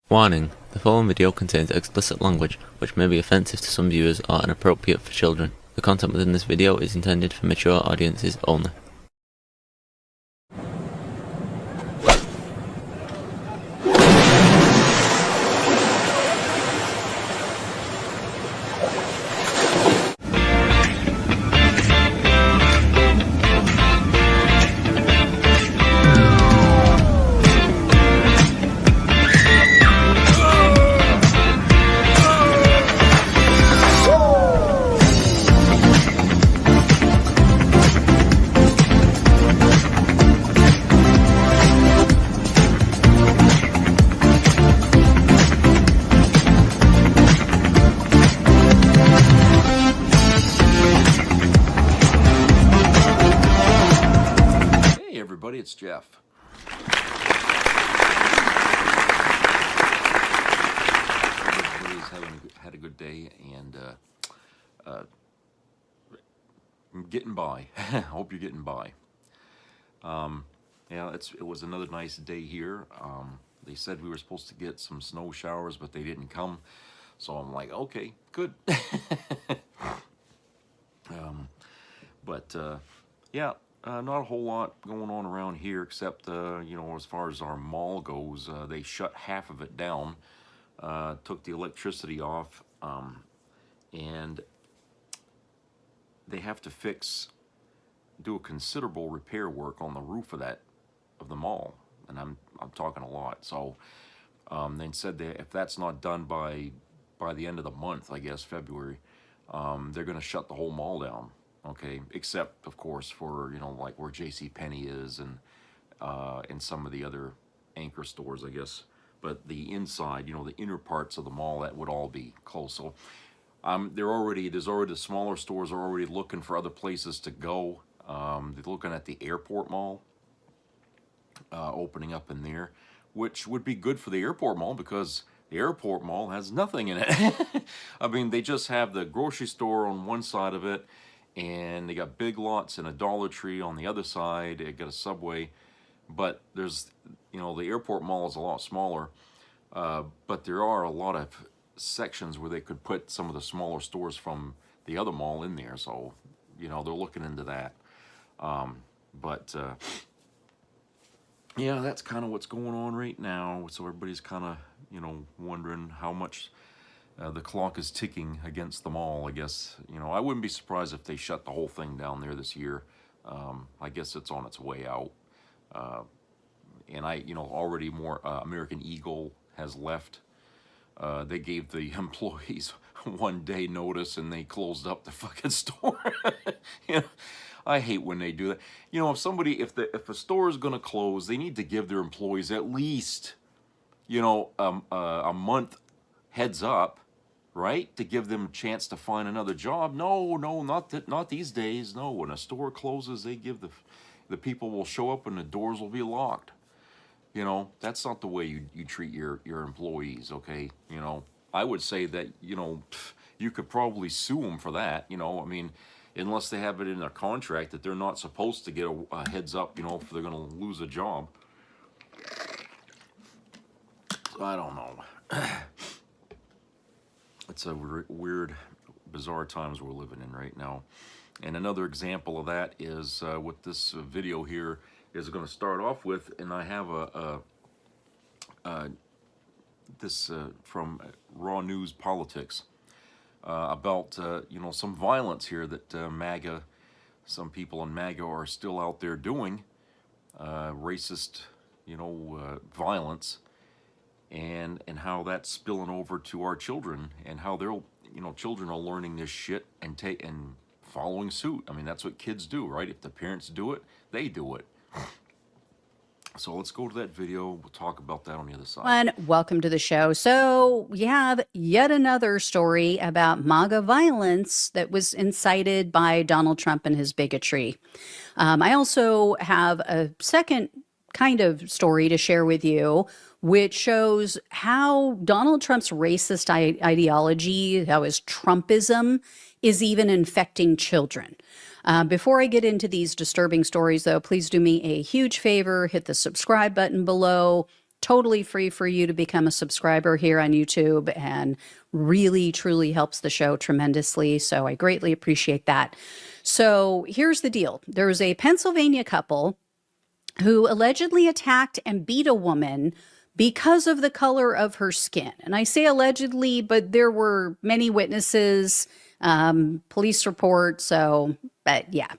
Warning: the following video contains explicit language, which may be offensive to some viewers or inappropriate for children. The content within this video is intended for mature audiences only. It's Jeff. Everybody's had a good day, and I'm getting by. Hope you're getting by. Yeah, it was another nice day here. They said we were supposed to get some snow showers, but they didn't come. So I'm like, okay, good. Yeah. Not a whole lot going on around here, except, as far as our mall goes, they shut half of it down, took the electricity off, and they have to do a considerable repair work on the roof of the mall, and I'm talking a lot. So they said that if that's not done by the end of the month, I guess February, they're going to shut the whole mall down. Okay, except of course for like where JCPenney is and some of the other anchor stores, I guess. But the inside, the inner parts of the mall, that would all be closed. So there's already the smaller stores are already looking for other places to go. They're looking at the airport mall opening up in there, which would be good for the airport mall because the airport mall has nothing in it. I mean, they just have the grocery store on one side of it, and they got Big Lots and a Dollar Tree on the other side. They got a Subway, but there's, the airport mall is a lot smaller, but there are a lot of sections where they could put some of the smaller stores from the other mall in there. So, they're looking into that. Yeah, that's kind of what's going on right now. So everybody's kind of, wondering how much the clock is ticking against the mall, I guess. I wouldn't be surprised if they shut the whole thing down there this year. I guess it's on its way out. And already more American Eagle has left. They gave the employees 1 day notice and they closed up the fucking store. I hate when they do that. If a store is going to close, they need to give their employees at least, a month heads up, right? To give them a chance to find another job. No, not these days. No, when a store closes, they give the people will show up and the doors will be locked. That's not the way you treat your employees, okay? I would say that, you could probably sue them for that, I mean, unless they have it in their contract that they're not supposed to get a heads up, if they're going to lose a job. I don't know. It's a weird, bizarre times we're living in right now. And another example of that is what this video here is going to start off with. And I have this from Raw News Politics about, some violence here that some people in MAGA are still out there doing, racist, violence. And how that's spilling over to our children, and how they're, children are learning this shit and following suit. I mean, that's what kids do, right? If the parents do it, they do it. So let's go to that video. We'll talk about that on the other side. Welcome to the show. So we have yet another story about MAGA violence that was incited by Donald Trump and his bigotry. I also have a second kind of story to share with you, which shows how Donald Trump's racist ideology, how his Trumpism is even infecting children. Before I get into these disturbing stories, though, please do me a huge favor, hit the subscribe button below, totally free for you to become a subscriber here on YouTube, and really, truly helps the show tremendously. So I greatly appreciate that. So here's the deal. There was a Pennsylvania couple who allegedly attacked and beat a woman because of the color of her skin. And I say allegedly, but there were many witnesses, police reports. So, but yeah.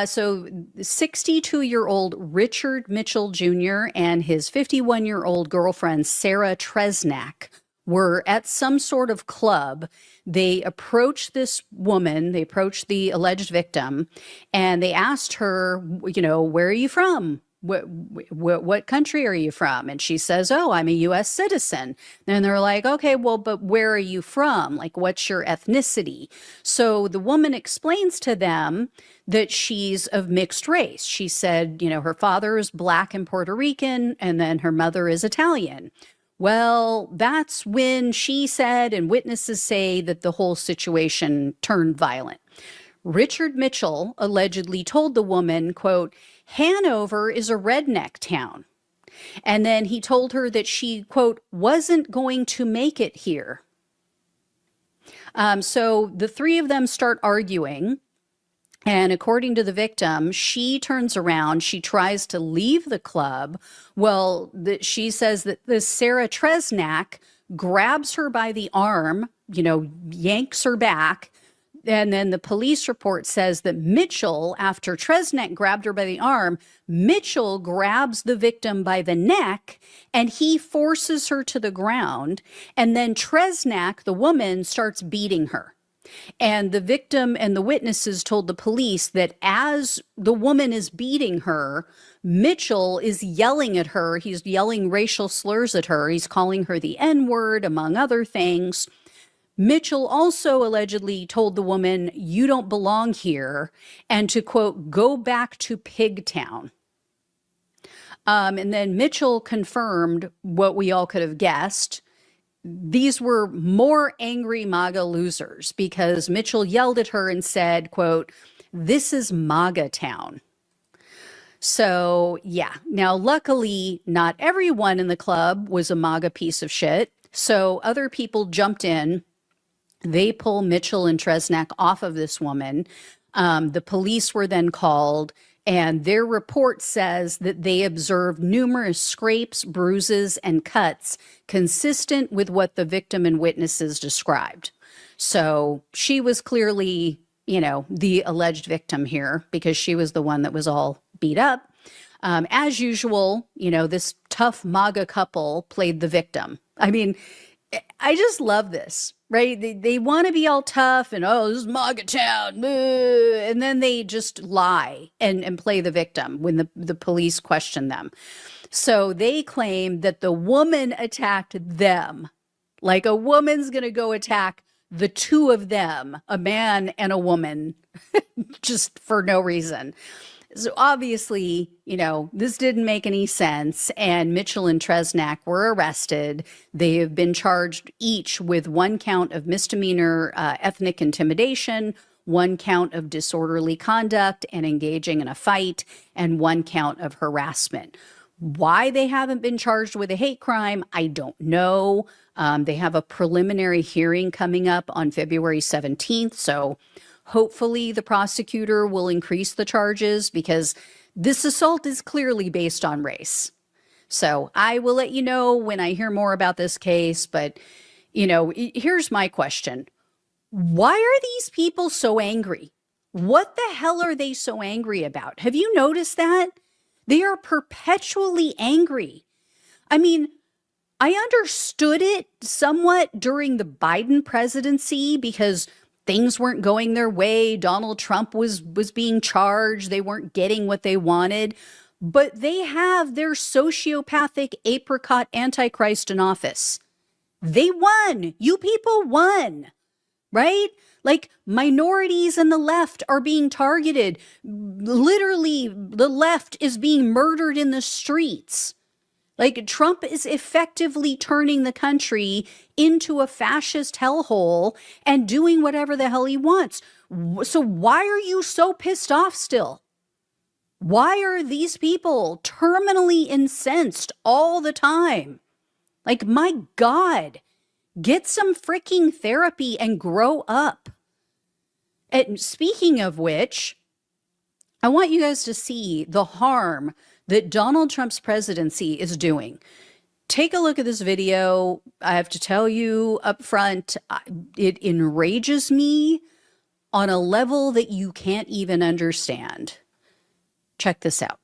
So 62-year-old Richard Mitchell Jr. and his 51-year-old girlfriend, Sarah Tresnak, were at some sort of club. They approached this woman, they approached the alleged victim, and they asked her, you know, where are you from? What country are you from? And she says, oh, I'm a U.S. citizen. And they're like, okay, well, but where are you from? Like, what's your ethnicity? So the woman explains to them that she's of mixed race. She said, you know, her father is Black and Puerto Rican, and then her mother is Italian. Well, that's when she said, and witnesses say, that the whole situation turned violent. Richard Mitchell allegedly told the woman, quote, Hanover is a redneck town. And then he told her that she, quote, wasn't going to make it here. So the three of them start arguing. And according to the victim, she turns around, she tries to leave the club. Well, she says that this Sarah Tresnak grabs her by the arm, you know, yanks her back. And then the police report says that Mitchell, after Tresnak grabbed her by the arm, Mitchell grabs the victim by the neck and he forces her to the ground. And then Tresnak, the woman, starts beating her. And the victim and the witnesses told the police that as the woman is beating her, Mitchell is yelling at her. He's yelling racial slurs at her. He's calling her the N-word, among other things. Mitchell also allegedly told the woman, you don't belong here, and to, quote, go back to Pigtown. And then Mitchell confirmed what we all could have guessed. These were more angry MAGA losers because Mitchell yelled at her and said, quote, this is MAGA town. So, yeah. Now, luckily, not everyone in the club was a MAGA piece of shit. So other people jumped in. They pull Mitchell and Tresnak off of this woman. The police were then called, and their report says that they observed numerous scrapes, bruises, and cuts consistent with what the victim and witnesses described. So she was clearly, you know, the alleged victim here because she was the one that was all beat up. As usual, you know, this tough MAGA couple played the victim. I mean, I just love this, right? They want to be all tough and, oh, this is MAGA town. And then they just lie and play the victim when the police question them. So they claim that the woman attacked them. Like a woman's going to go attack the two of them, a man and a woman, just for no reason. So obviously, you know, this didn't make any sense, and Mitchell and Tresnak were arrested. They have been charged each with 1 count of misdemeanor ethnic intimidation, 1 count of disorderly conduct and engaging in a fight, and 1 count of harassment. Why they haven't been charged with a hate crime, I don't know. They have a preliminary hearing coming up on February 17th, so hopefully the prosecutor will increase the charges because this assault is clearly based on race. So I will let you know when I hear more about this case. But, you know, here's my question. Why are these people so angry? What the hell are they so angry about? Have you noticed that? They are perpetually angry. I mean, I understood it somewhat during the Biden presidency because things weren't going their way. Donald Trump was being charged. They weren't getting what they wanted. But they have their sociopathic apricot antichrist in office. They won. You people won, right? Like minorities and the left are being targeted. Literally, the left is being murdered in the streets. Like Trump is effectively turning the country into a fascist hellhole and doing whatever the hell he wants. So why are you so pissed off still? Why are these people terminally incensed all the time? Like, my God, get some freaking therapy and grow up. And speaking of which, I want you guys to see the harm that Donald Trump's presidency is doing. Take a look at this video. I have to tell you up front, it enrages me on a level that you can't even understand. Check this out.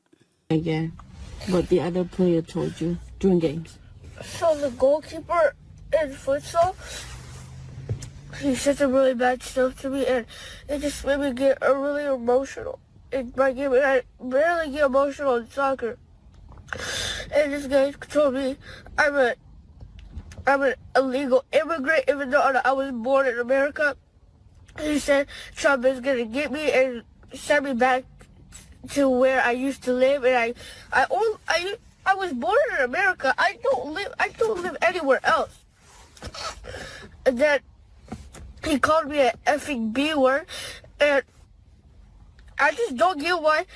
Again, what the other player told you during games. So the goalkeeper in futsal, he said some really bad stuff to me, and it just made me get really emotional in my game. And I rarely get emotional in soccer. And this guy told me I'm an illegal immigrant, even though I was born in America. He said Trump is gonna get me and send me back to where I used to live, and I was born in America. I don't live anywhere else. And then he called me an effing B word, and I just don't get why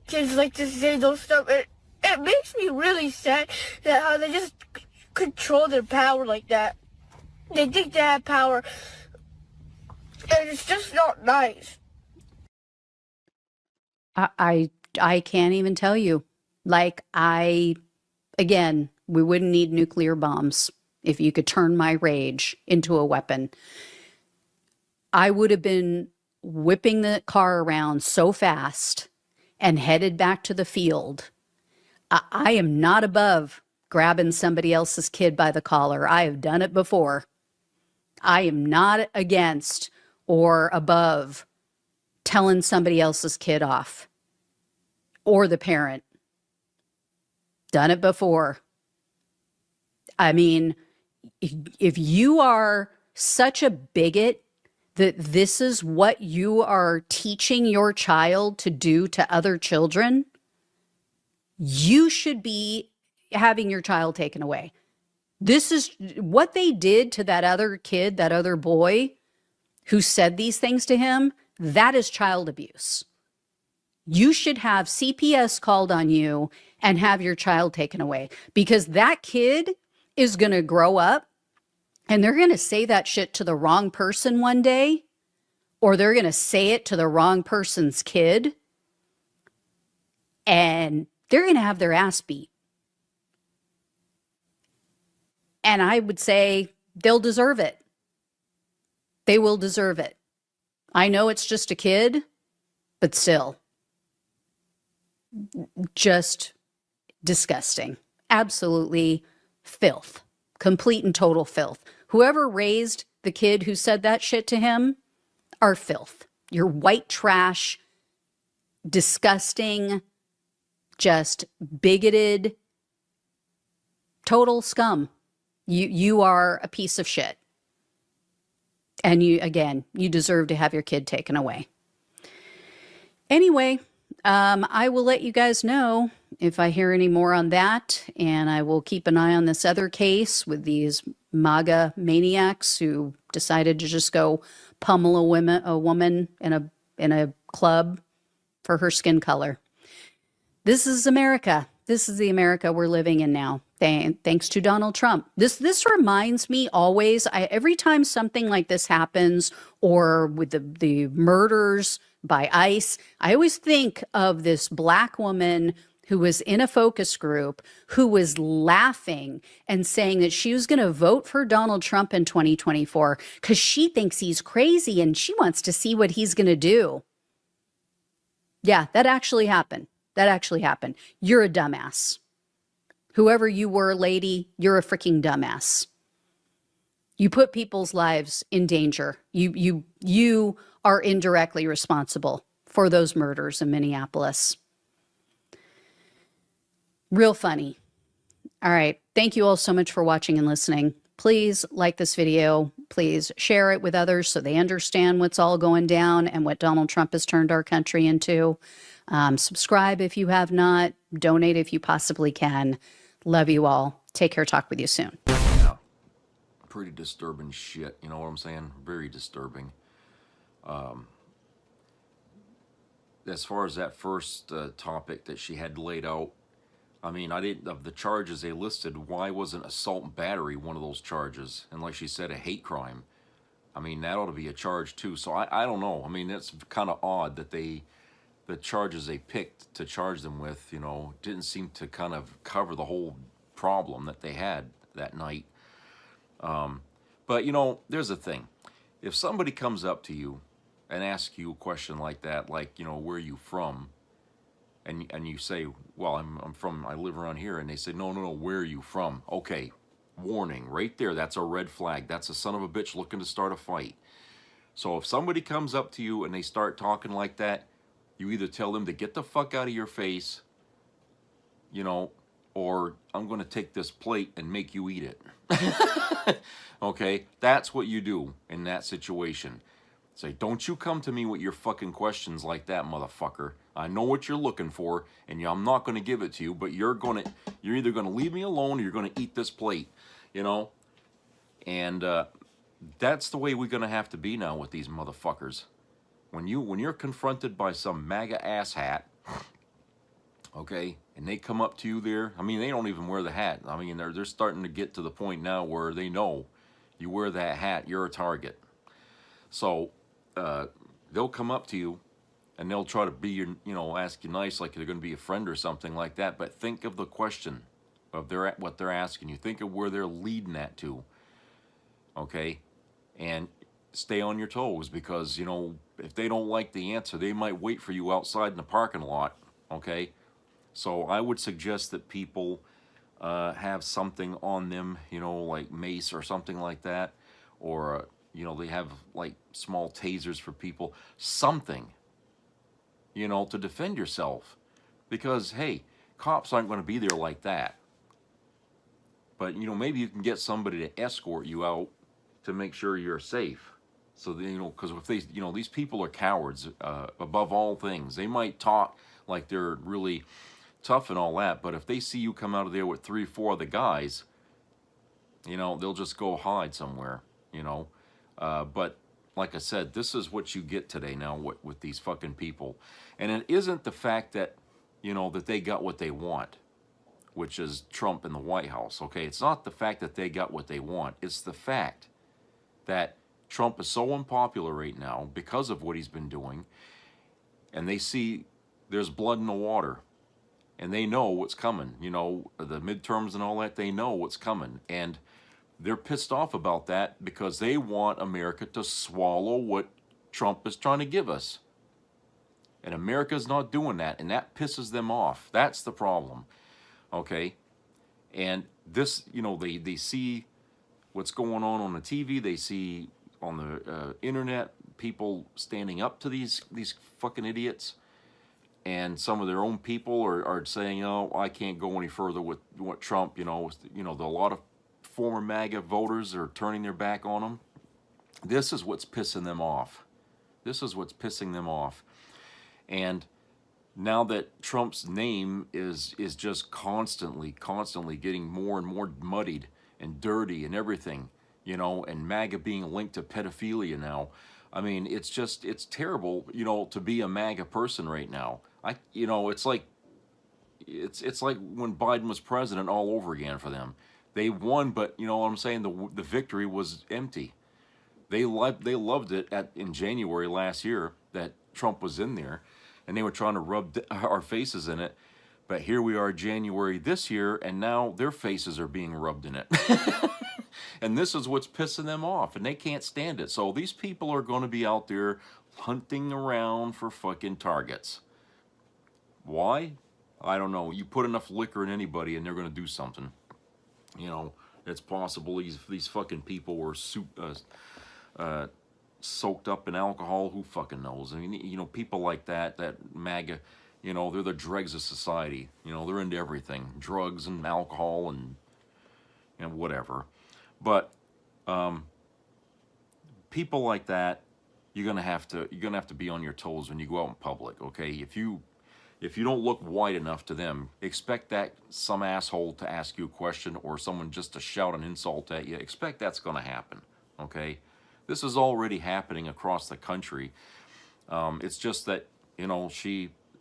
kids like to say those stuff. It makes me really sad that how they just control their power like that. They think they have power, and it's just not nice. I can't even tell you. Like, again, we wouldn't need nuclear bombs if you could turn my rage into a weapon. I would have been whipping the car around so fast and headed back to the field. I am not above grabbing somebody else's kid by the collar. I have done it before. I am not against or above telling somebody else's kid off or the parent. Done it before. I mean, if you are such a bigot that this is what you are teaching your child to do to other children, you should be having your child taken away. This is what they did to that other kid, that other boy who said these things to him. That is child abuse. You should have CPS called on you and have your child taken away, because that kid is going to grow up and they're going to say that shit to the wrong person one day, or they're going to say it to the wrong person's kid, and they're going to have their ass beat. And I would say they'll deserve it. They will deserve it. I know it's just a kid, but still, just disgusting. Absolutely filth. Complete and total filth. Whoever raised the kid who said that shit to him are filth. You're white trash, disgusting, just bigoted, total scum. You are a piece of shit. And you deserve to have your kid taken away. Anyway, I will let you guys know if I hear any more on that, and I will keep an eye on this other case with these MAGA maniacs who decided to just go pummel a woman in a club for her skin color. This is America. This is the America we're living in now. Thanks to Donald Trump. This reminds me always, every time something like this happens, or with the murders by ICE, I always think of this black woman who was in a focus group who was laughing and saying that she was going to vote for Donald Trump in 2024 because she thinks he's crazy and she wants to see what he's going to do. Yeah, that actually happened. That actually happened. You're a dumbass. Whoever you were, lady, you're a freaking dumbass. You put people's lives in danger. You are indirectly responsible for those murders in Minneapolis. Real funny. All right. Thank you all so much for watching and listening. Please like this video. Please share it with others so they understand what's all going down and what Donald Trump has turned our country into. Subscribe if you have not. Donate if you possibly can. Love you all. Take care. Talk with you soon. Yeah, pretty disturbing shit. You know what I'm saying? Very disturbing. as far as that first topic that she had laid out, I mean, I didn't, of the charges they listed, why wasn't assault and battery one of those charges? And like she said, a hate crime. I mean, that ought to be a charge too. So I don't know. I mean, it's kind of odd that the charges they picked to charge them with, you know, didn't seem to kind of cover the whole problem that they had that night. But, you know, there's a thing. If somebody comes up to you and asks you a question like that, like, you know, where are you from? And you say, well, I live around here. And they say, no, where are you from? Okay, warning, right there. That's a red flag. That's a son of a bitch looking to start a fight. So if somebody comes up to you and they start talking like that, you either tell them to get the fuck out of your face, you know, or I'm going to take this plate and make you eat it. Okay, that's what you do in that situation. Say, don't you come to me with your fucking questions like that, motherfucker. I know what you're looking for, and I'm not going to give it to you, but you're either going to leave me alone or you're going to eat this plate, you know? And that's the way we're going to have to be now with these motherfuckers. When you're confronted by some MAGA asshat, okay, and they come up to you there, I mean, they don't even wear the hat. I mean, they're starting to get to the point now where they know you wear that hat, you're a target. So they'll come up to you and they'll try to be your, you know, ask you nice, like they're going to be a friend or something like that. But think of the question of what they're asking you. Think of where they're leading that to. Okay, and stay on your toes, because, you know, if they don't like the answer, they might wait for you outside in the parking lot. Okay, so I would suggest that people have something on them, you know, like mace or something like that, or you know, they have like small tasers for people, something, you know, to defend yourself. Because, hey, cops aren't going to be there like that. But, you know, maybe you can get somebody to escort you out to make sure you're safe. So, you know, because if they, you know, these people are cowards above all things. They might talk like they're really tough and all that, but if they see you come out of there with 3 or 4 other guys, you know, they'll just go hide somewhere, you know. But like I said, this is what you get today now with these fucking people. And it isn't the fact that, you know, that they got what they want, which is Trump in the White House, okay? It's not the fact that they got what they want. It's the fact that Trump is so unpopular right now because of what he's been doing, and they see there's blood in the water, and they know what's coming. You know, the midterms and all that, they know what's coming. And they're pissed off about that because they want America to swallow what Trump is trying to give us. And America's not doing that, and that pisses them off. That's the problem, okay? And this, you know, they see what's going on the TV. They see on the internet people standing up to these fucking idiots. And some of their own people are saying, oh, I can't go any further with what Trump, you know, a lot of former MAGA voters are turning their back on him. This is what's pissing them off. This is what's pissing them off. And now that Trump's name is just constantly getting more and more muddied and dirty and everything, you know, and MAGA being linked to pedophilia now, I mean, it's terrible, you know, to be a MAGA person right now. You know, it's like when Biden was president all over again for them. They won, but you know what I'm saying, the victory was empty. They loved it in January last year that Trump was in there, and they were trying to rub our faces in it. But here we are, January this year, and now their faces are being rubbed in it. And this is what's pissing them off, and they can't stand it. So these people are going to be out there hunting around for fucking targets. Why? I don't know. You put enough liquor in anybody, and they're going to do something. You know, it's possible these fucking people were soaked up in alcohol. Who fucking knows? I mean, you know, people like that MAGA, you know, they're the dregs of society. You know, they're into everything, drugs and alcohol and whatever. But people like that, you're gonna have to be on your toes when you go out in public. Okay, if you don't look white enough to them, expect that some asshole to ask you a question or someone just to shout an insult at you. Expect that's going to happen, okay? This is already happening across the country. It's just that you know,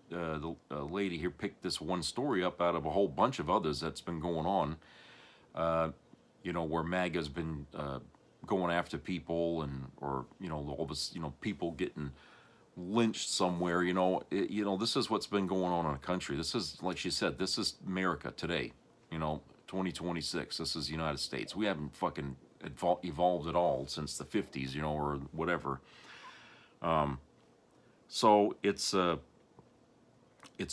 the lady here picked this one story up out of a whole bunch of others that's been going on, you know, where MAGA's been going after people, and, or, you know, all this, you know, people getting lynched somewhere, you know. You know, this is what's been going on in the country. This is, like she said, this is America today, you know, 2026. This is the United States. We haven't fucking evolved at all since the 50s, you know, or whatever. So it's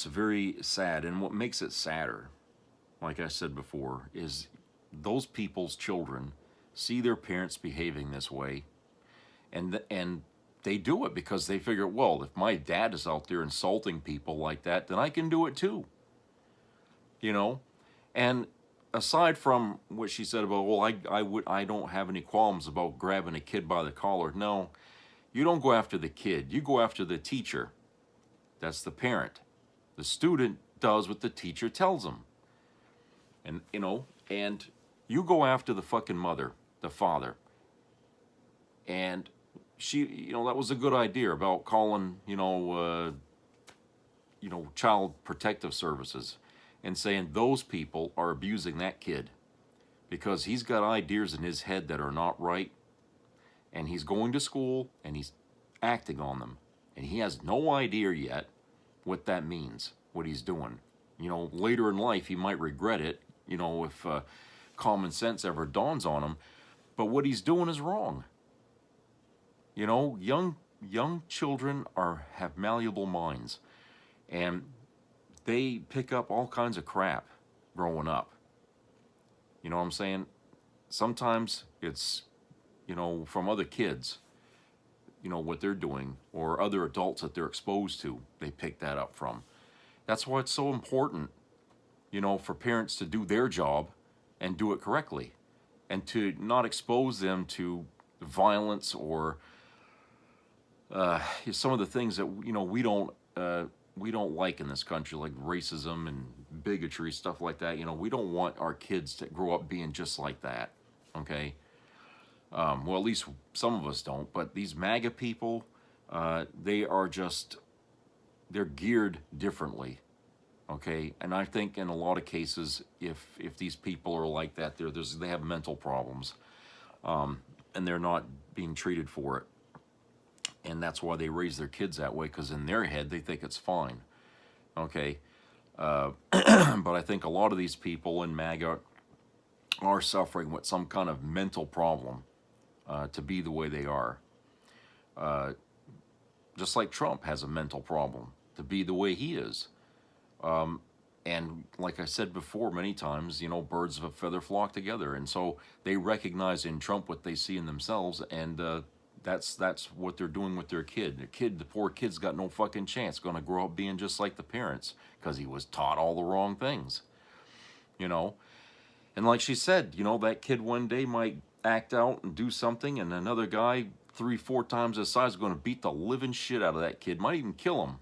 very sad, and what makes it sadder, like I said before, is those people's children see their parents behaving this way, and they do it because they figure, well, if my dad is out there insulting people like that, then I can do it too. You know, and aside from what she said about, well, I don't have any qualms about grabbing a kid by the collar. No, you don't go after the kid. You go after the teacher. That's the parent. The student does what the teacher tells them. And, you know, and you go after the fucking mother, the father. And she, you know, that was a good idea about calling, you know, Child Protective Services and saying those people are abusing that kid because he's got ideas in his head that are not right, and he's going to school and he's acting on them, and he has no idea yet what that means, what he's doing. You know, later in life he might regret it, you know, if common sense ever dawns on him, but what he's doing is wrong. You know, young children have malleable minds, and they pick up all kinds of crap growing up. You know what I'm saying? Sometimes it's, you know, from other kids, you know, what they're doing, or other adults that they're exposed to, they pick that up from. That's why it's so important, you know, for parents to do their job and do it correctly, and to not expose them to violence or some of the things that, you know, we don't like in this country, like racism and bigotry, stuff like that. You know, we don't want our kids to grow up being just like that, okay? Well, at least some of us don't, but these MAGA people, they're geared differently, okay? And I think in a lot of cases, if these people are like that, they have mental problems, and they're not being treated for it. And that's why they raise their kids that way, because in their head, they think it's fine, okay? But I think a lot of these people in MAGA are suffering with some kind of mental problem to be the way they are. Just like Trump has a mental problem to be the way he is. And like I said before many times, you know, birds of a feather flock together. And so they recognize in Trump what they see in themselves, and that's what they're doing with their kid. The poor kid's got no fucking chance. Going to grow up being just like the parents because he was taught all the wrong things, you know. And like she said, you know, that kid one day might act out and do something, and another guy 3-4 times his size is going to beat the living shit out of that kid. Might even kill him,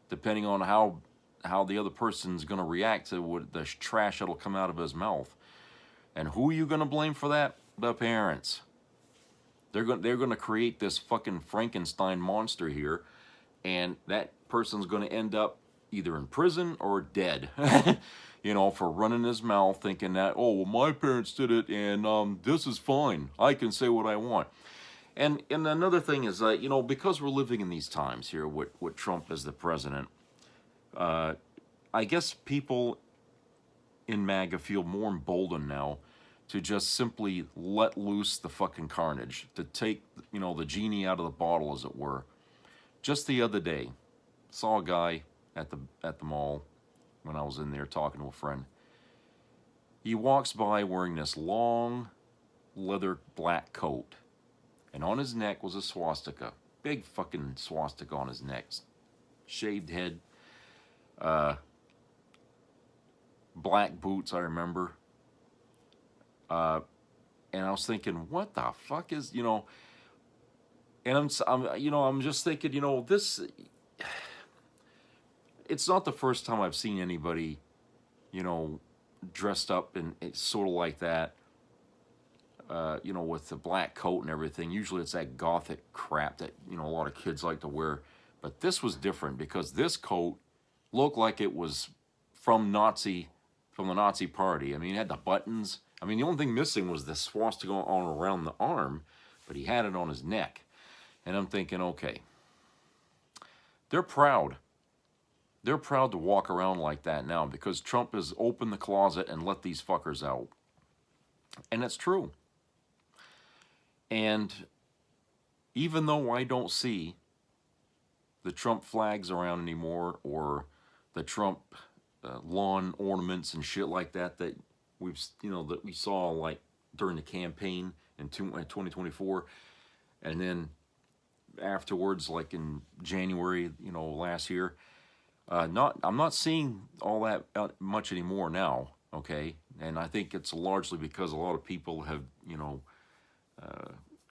depending on how the other person's going to react to the trash that'll come out of his mouth. And who are you going to blame for that? The parents. They're going to create this fucking Frankenstein monster here, and that person's going to end up either in prison or dead, you know, for running his mouth thinking that, oh, well, my parents did it, and this is fine. I can say what I want. And another thing is that, you know, because we're living in these times here with Trump as the president, I guess people in MAGA feel more emboldened now to just simply let loose the fucking carnage, to take, you know, the genie out of the bottle, as it were. Just the other day, saw a guy at the mall when I was in there talking to a friend. He walks by wearing this long leather black coat, and on his neck was a swastika, big fucking swastika on his neck, shaved head, black boots, I remember. And I was thinking, what the fuck is, you know, and I'm just thinking, you know, this, it's not the first time I've seen anybody, you know, dressed up and it's sort of like that, you know, with the black coat and everything. Usually it's that gothic crap that, you know, a lot of kids like to wear, But this was different because this coat looked like it was from the Nazi party. I mean, it had the buttons. I mean, the only thing missing was the swastika on around the arm, but he had it on his neck. And I'm thinking, okay, they're proud. They're proud to walk around like that now because Trump has opened the closet and let these fuckers out. And it's true. And even though I don't see the Trump flags around anymore or the Trump lawn ornaments and shit like that that we've, that we saw like during the campaign in 2024, and then afterwards, like in January, last year, I'm not seeing all that much anymore now. Okay, and I think it's largely because a lot of people have,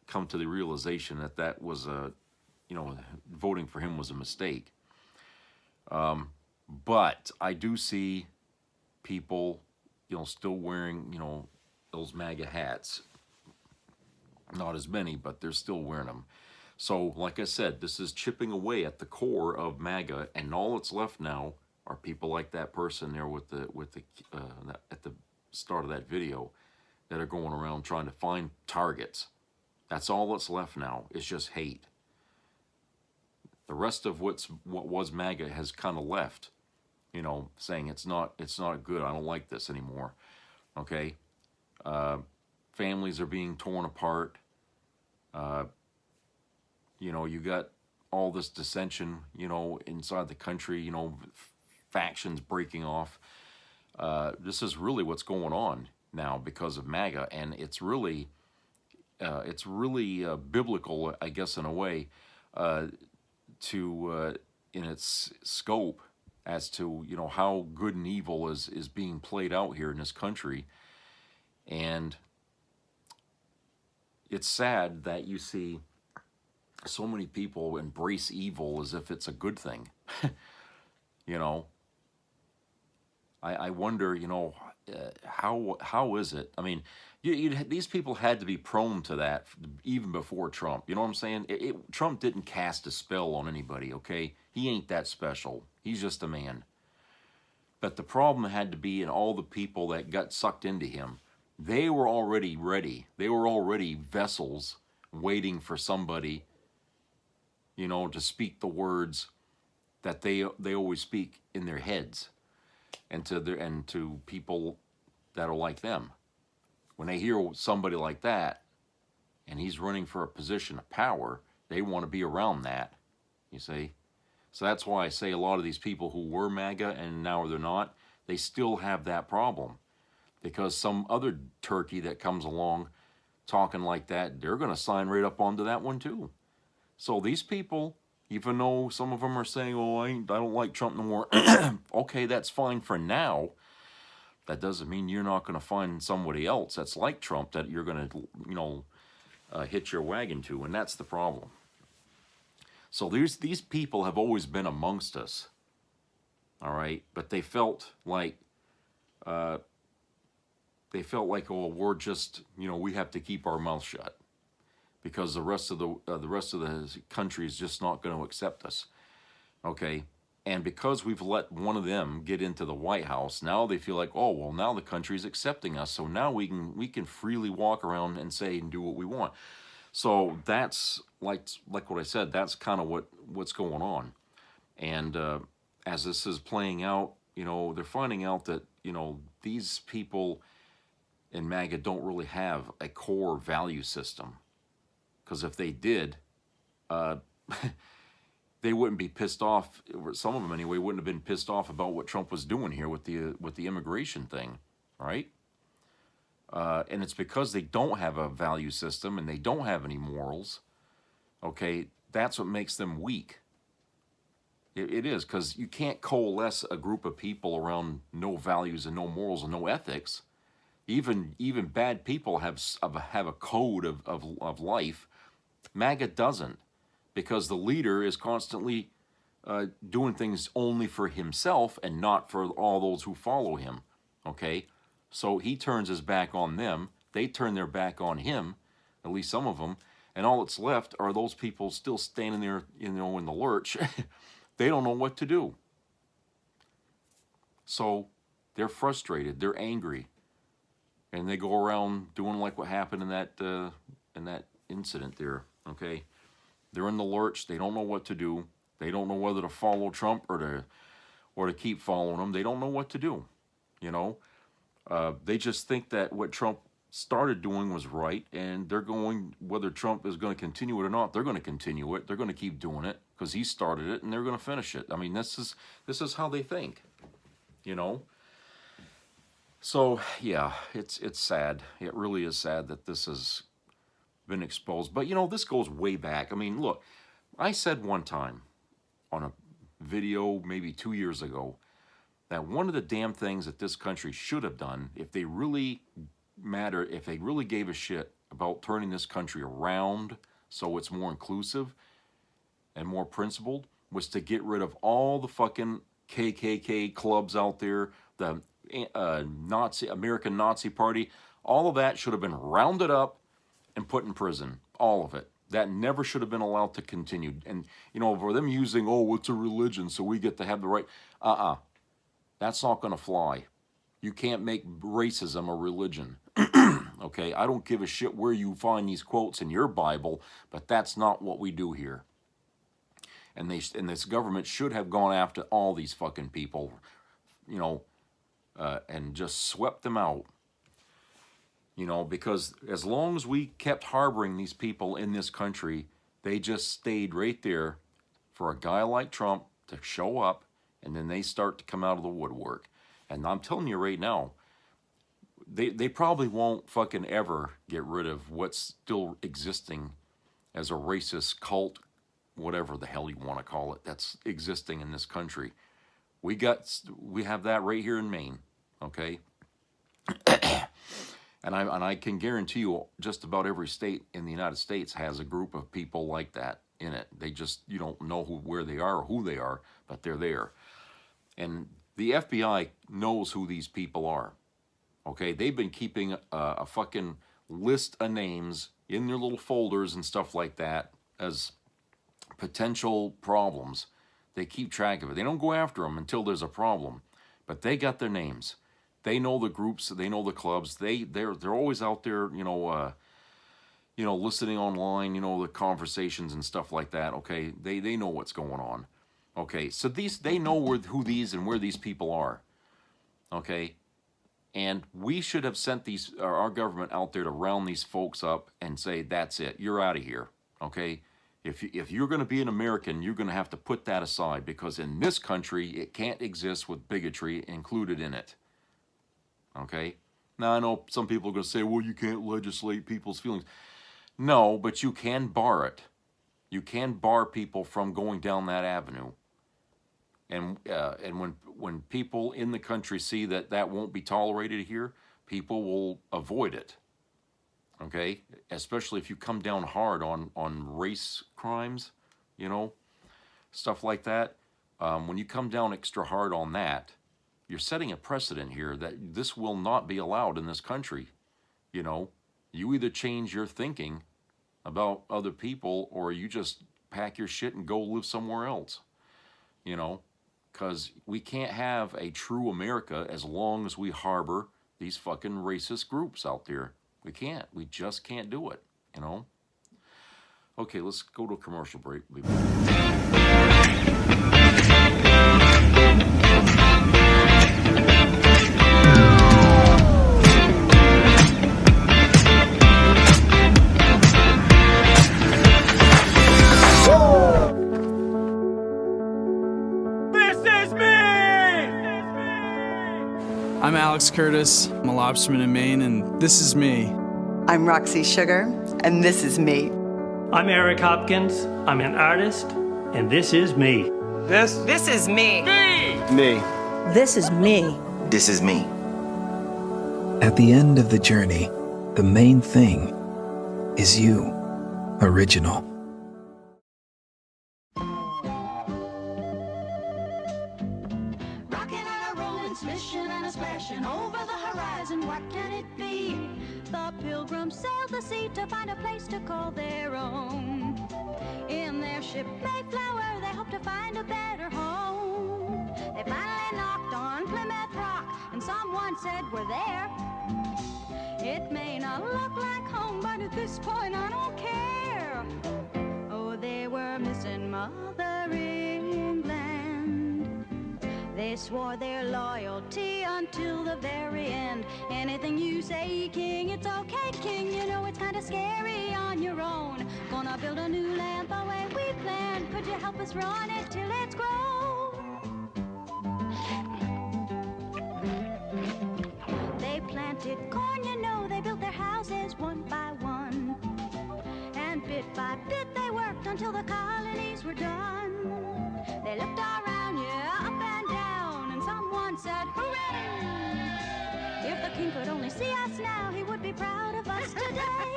come to the realization that was voting for him was a mistake. But I do see people, still wearing, those MAGA hats. Not as many, but they're still wearing them. So, like I said, this is chipping away at the core of MAGA, and all that's left now are people like that person there with the at the start of that video that are going around trying to find targets. That's all that's left now. It's just hate. The rest of what was MAGA has kind of left, saying it's not good. I don't like this anymore. Okay, families are being torn apart. You got all this dissension, inside the country. Factions breaking off. This is really what's going on now because of MAGA, and it's really biblical, I guess, in a way, in its scope as to how good and evil is being played out here in this country. And it's sad that you see so many people embrace evil as if it's a good thing. I wonder, how is it? I mean, these people had to be prone to that even before Trump. You know what I'm saying? Trump didn't cast a spell on anybody, okay? He ain't that special. He's just a man. But the problem had to be in all the people that got sucked into him. They were already ready. They were already vessels waiting for somebody, to speak the words that they always speak in their heads, and to people that are like them. When they hear somebody like that, and he's running for a position of power, they want to be around that, you see? So that's why I say a lot of these people who were MAGA and now they're not, they still have that problem. Because some other turkey that comes along talking like that, they're going to sign right up onto that one too. So these people, even though some of them are saying, oh, I don't like Trump no more, okay, that's fine for now. That doesn't mean you're not going to find somebody else that's like Trump that you're going to, hitch your wagon to, and that's the problem. So these people have always been amongst us, all right? But they felt like, oh, we're just, we have to keep our mouth shut because the rest of the country is just not going to accept us, okay? And because we've let one of them get into the White House, now they feel like, oh, well, now the country's accepting us, so now we can freely walk around and say and do what we want. So that's like what I said. That's kind of what's going on. And as this is playing out, they're finding out that these people in MAGA don't really have a core value system. Because if they did, they wouldn't be pissed off. Some of them anyway wouldn't have been pissed off about what Trump was doing here with the immigration thing, right? And it's because they don't have a value system and they don't have any morals. Okay, that's what makes them weak. It is, because you can't coalesce a group of people around no values and no morals and no ethics. Even bad people have a code of life. MAGA doesn't, because the leader is constantly doing things only for himself and not for all those who follow him. Okay, so he turns his back on them. They turn their back on him, at least some of them, and all that's left are those people still standing there, you know, in the lurch. They don't know what to do. So they're frustrated, they're angry, and they go around doing like what happened in that incident there, okay? They're in the lurch, they don't know what to do. They don't know whether to follow Trump or to keep following him. They don't know what to do, you know? They just think that what Trump started doing was right, and they're going, whether Trump is going to continue it or not, they're going to continue it. They're going to keep doing it because he started it, and they're going to finish it. I mean, this is how they think, you know? So, yeah, it's sad. It really is sad that this has been exposed. But, you know, this goes way back. I mean, look, I said one time on a video maybe 2 years ago that one of the damn things that this country should have done, if they really if they really gave a shit about turning this country around so it's more inclusive and more principled, was to get rid of all the fucking KKK clubs out there, the American Nazi Party. All of that should have been rounded up and put in prison. All of it. That never should have been allowed to continue. And, you know, for them using, oh, it's a religion, so we get to have the right. That's not going to fly. You can't make racism a religion. Okay? I don't give a shit where you find these quotes in your Bible, but that's not what we do here. And this government should have gone after all these fucking people, you know, and just swept them out. You know, because as long as we kept harboring these people in this country, they just stayed right there for a guy like Trump to show up, and then they start to come out of the woodwork. And I'm telling you right now, they probably won't fucking ever get rid of what's still existing as a racist cult, whatever the hell you want to call it, that's existing in this country. We have that right here in Maine, okay? And I can guarantee you just about every state in the United States has a group of people like that in it. They just, you don't know where they are or who they are, but they're there. And the FBI knows who these people are, okay? They've been keeping a fucking list of names in their little folders and stuff like that as potential problems. They keep track of it. They don't go after them until there's a problem, but they got their names. They know the groups, they know the clubs. They're always out there, you know, listening online, you know, the conversations and stuff like that. Okay, they know what's going on. Okay, so they know who these and where these people are. Okay, and we should have sent our government out there to round these folks up and say, that's it, you're out of here. Okay, if you're going to be an American, you're going to have to put that aside, because in this country it can't exist with bigotry included in it. Okay? Now, I know some people are going to say, well, you can't legislate people's feelings. No, but you can bar it. You can bar people from going down that avenue. And when people in the country see that won't be tolerated here, people will avoid it. Okay? Especially if you come down hard on race crimes, you know, stuff like that. When you come down extra hard on that, you're setting a precedent here that this will not be allowed in this country. You know, you either change your thinking about other people or you just pack your shit and go live somewhere else. You know, because we can't have a true America as long as we harbor these fucking racist groups out there. We can't. We just can't do it, you know. Okay, let's go to a commercial break. I'm Alex Curtis. I'm a lobsterman in Maine, and this is me. I'm Roxy Sugar, and this is me. I'm Eric Hopkins. I'm an artist, and this is me. This is me. Me. This is me. This is me. At the end of the journey, the main thing is you, original. Mission and a splashing over the horizon. What can it be? The Pilgrim pilgrims sailed the sea to find a place to call their own. In their ship Mayflower, they hoped to find a better home. They finally knocked on Plymouth Rock, and someone said, "We're there." It may not look like home, but at this point I don't care. Oh, they were missing Mother England. They swore their loyalty until the very end. Anything you say, King, it's okay, King. You know it's kind of scary on your own. Gonna build a new land the way we planned. Could you help us run it till it's grown? They planted corn, you know, they built their houses one by one. And bit by bit they worked until the colonies were done. They looked around, yeah, up and down, and someone said, "Hooray!" If the king could only see us now, he would be proud of us today.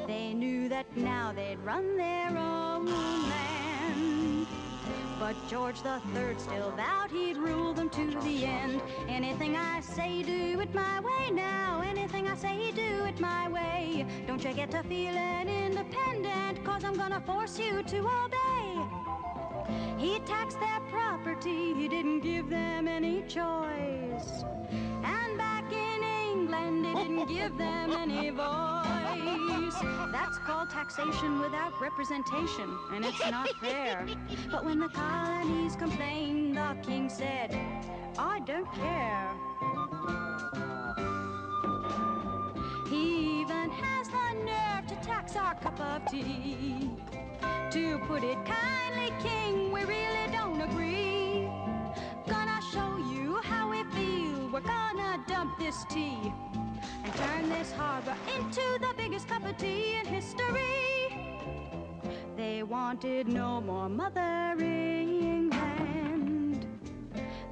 They knew that now they'd run their own land. But George III still vowed he'd rule them to the end. Anything I say, do it my way now. Anything I say, do it my way. Don't you get to feeling independent, 'cause I'm gonna force you to obey. He taxed their property, he didn't give them any choice. And back in England, he didn't give them any voice. That's called taxation without representation, and it's not fair. But when the colonies complained, the king said, "I don't care." He even has the nerve to tax our cup of tea. To put it kindly, King, we really don't agree. Gonna show you how we feel. We're gonna dump this tea and turn this harbor into the biggest cup of tea in history. They wanted no more Mother England.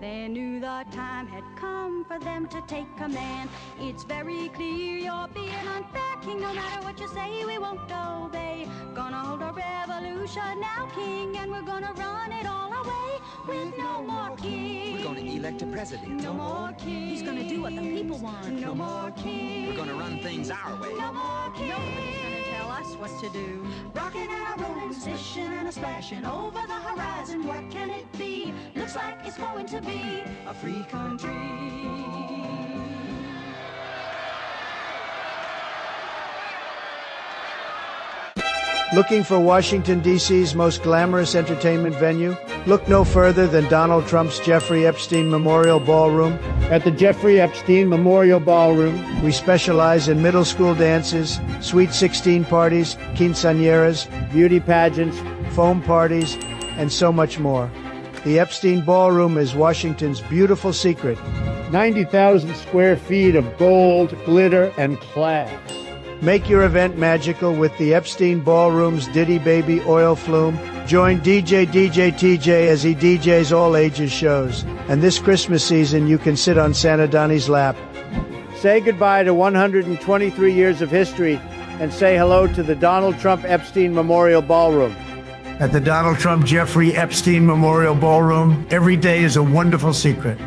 They knew the time had come for them to take command. It's very clear you're being unfair, King. No matter what you say, we won't obey. Gonna hold a revolution now, King, and we're gonna run it all away with no more king. We're gonna elect a president. No more king. He's gonna do what the people want. No more king. We're gonna run things our way. No more king. Nobody's gonna tell us what to do. Rocking and a rolling, swishing and a splashing over the horizon. What can it be? Looks like it's going to be a free country. Looking for Washington, D.C.'s most glamorous entertainment venue? Look no further than Donald Trump's Jeffrey Epstein Memorial Ballroom. At the Jeffrey Epstein Memorial Ballroom, we specialize in middle school dances, sweet 16 parties, quinceañeras, beauty pageants, foam parties, and so much more. The Epstein Ballroom is Washington's beautiful secret. 90,000 square feet of gold, glitter, and class. Make your event magical with the Epstein Ballroom's Diddy Baby Oil Flume. Join DJ TJ as he DJs all ages shows. And this Christmas season, you can sit on Santa Donnie's lap. Say goodbye to 123 years of history and say hello to the Donald Trump Epstein Memorial Ballroom. At the Donald Trump Jeffrey Epstein Memorial Ballroom, every day is a wonderful secret.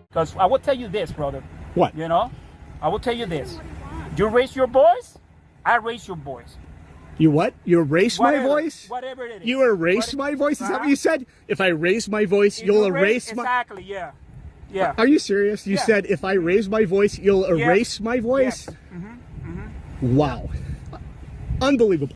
Because I will tell you this, brother. What? You know, I will tell you this. You raise your boys, I raise your boys. You what? You erase my voice? Whatever it is. You erase my voice? Is that what you said? If I raise my voice, you'll erase my... Exactly, yeah. Yeah. Are you serious? You said if I raise my voice, you'll erase my voice? Yes. Wow. Unbelievable.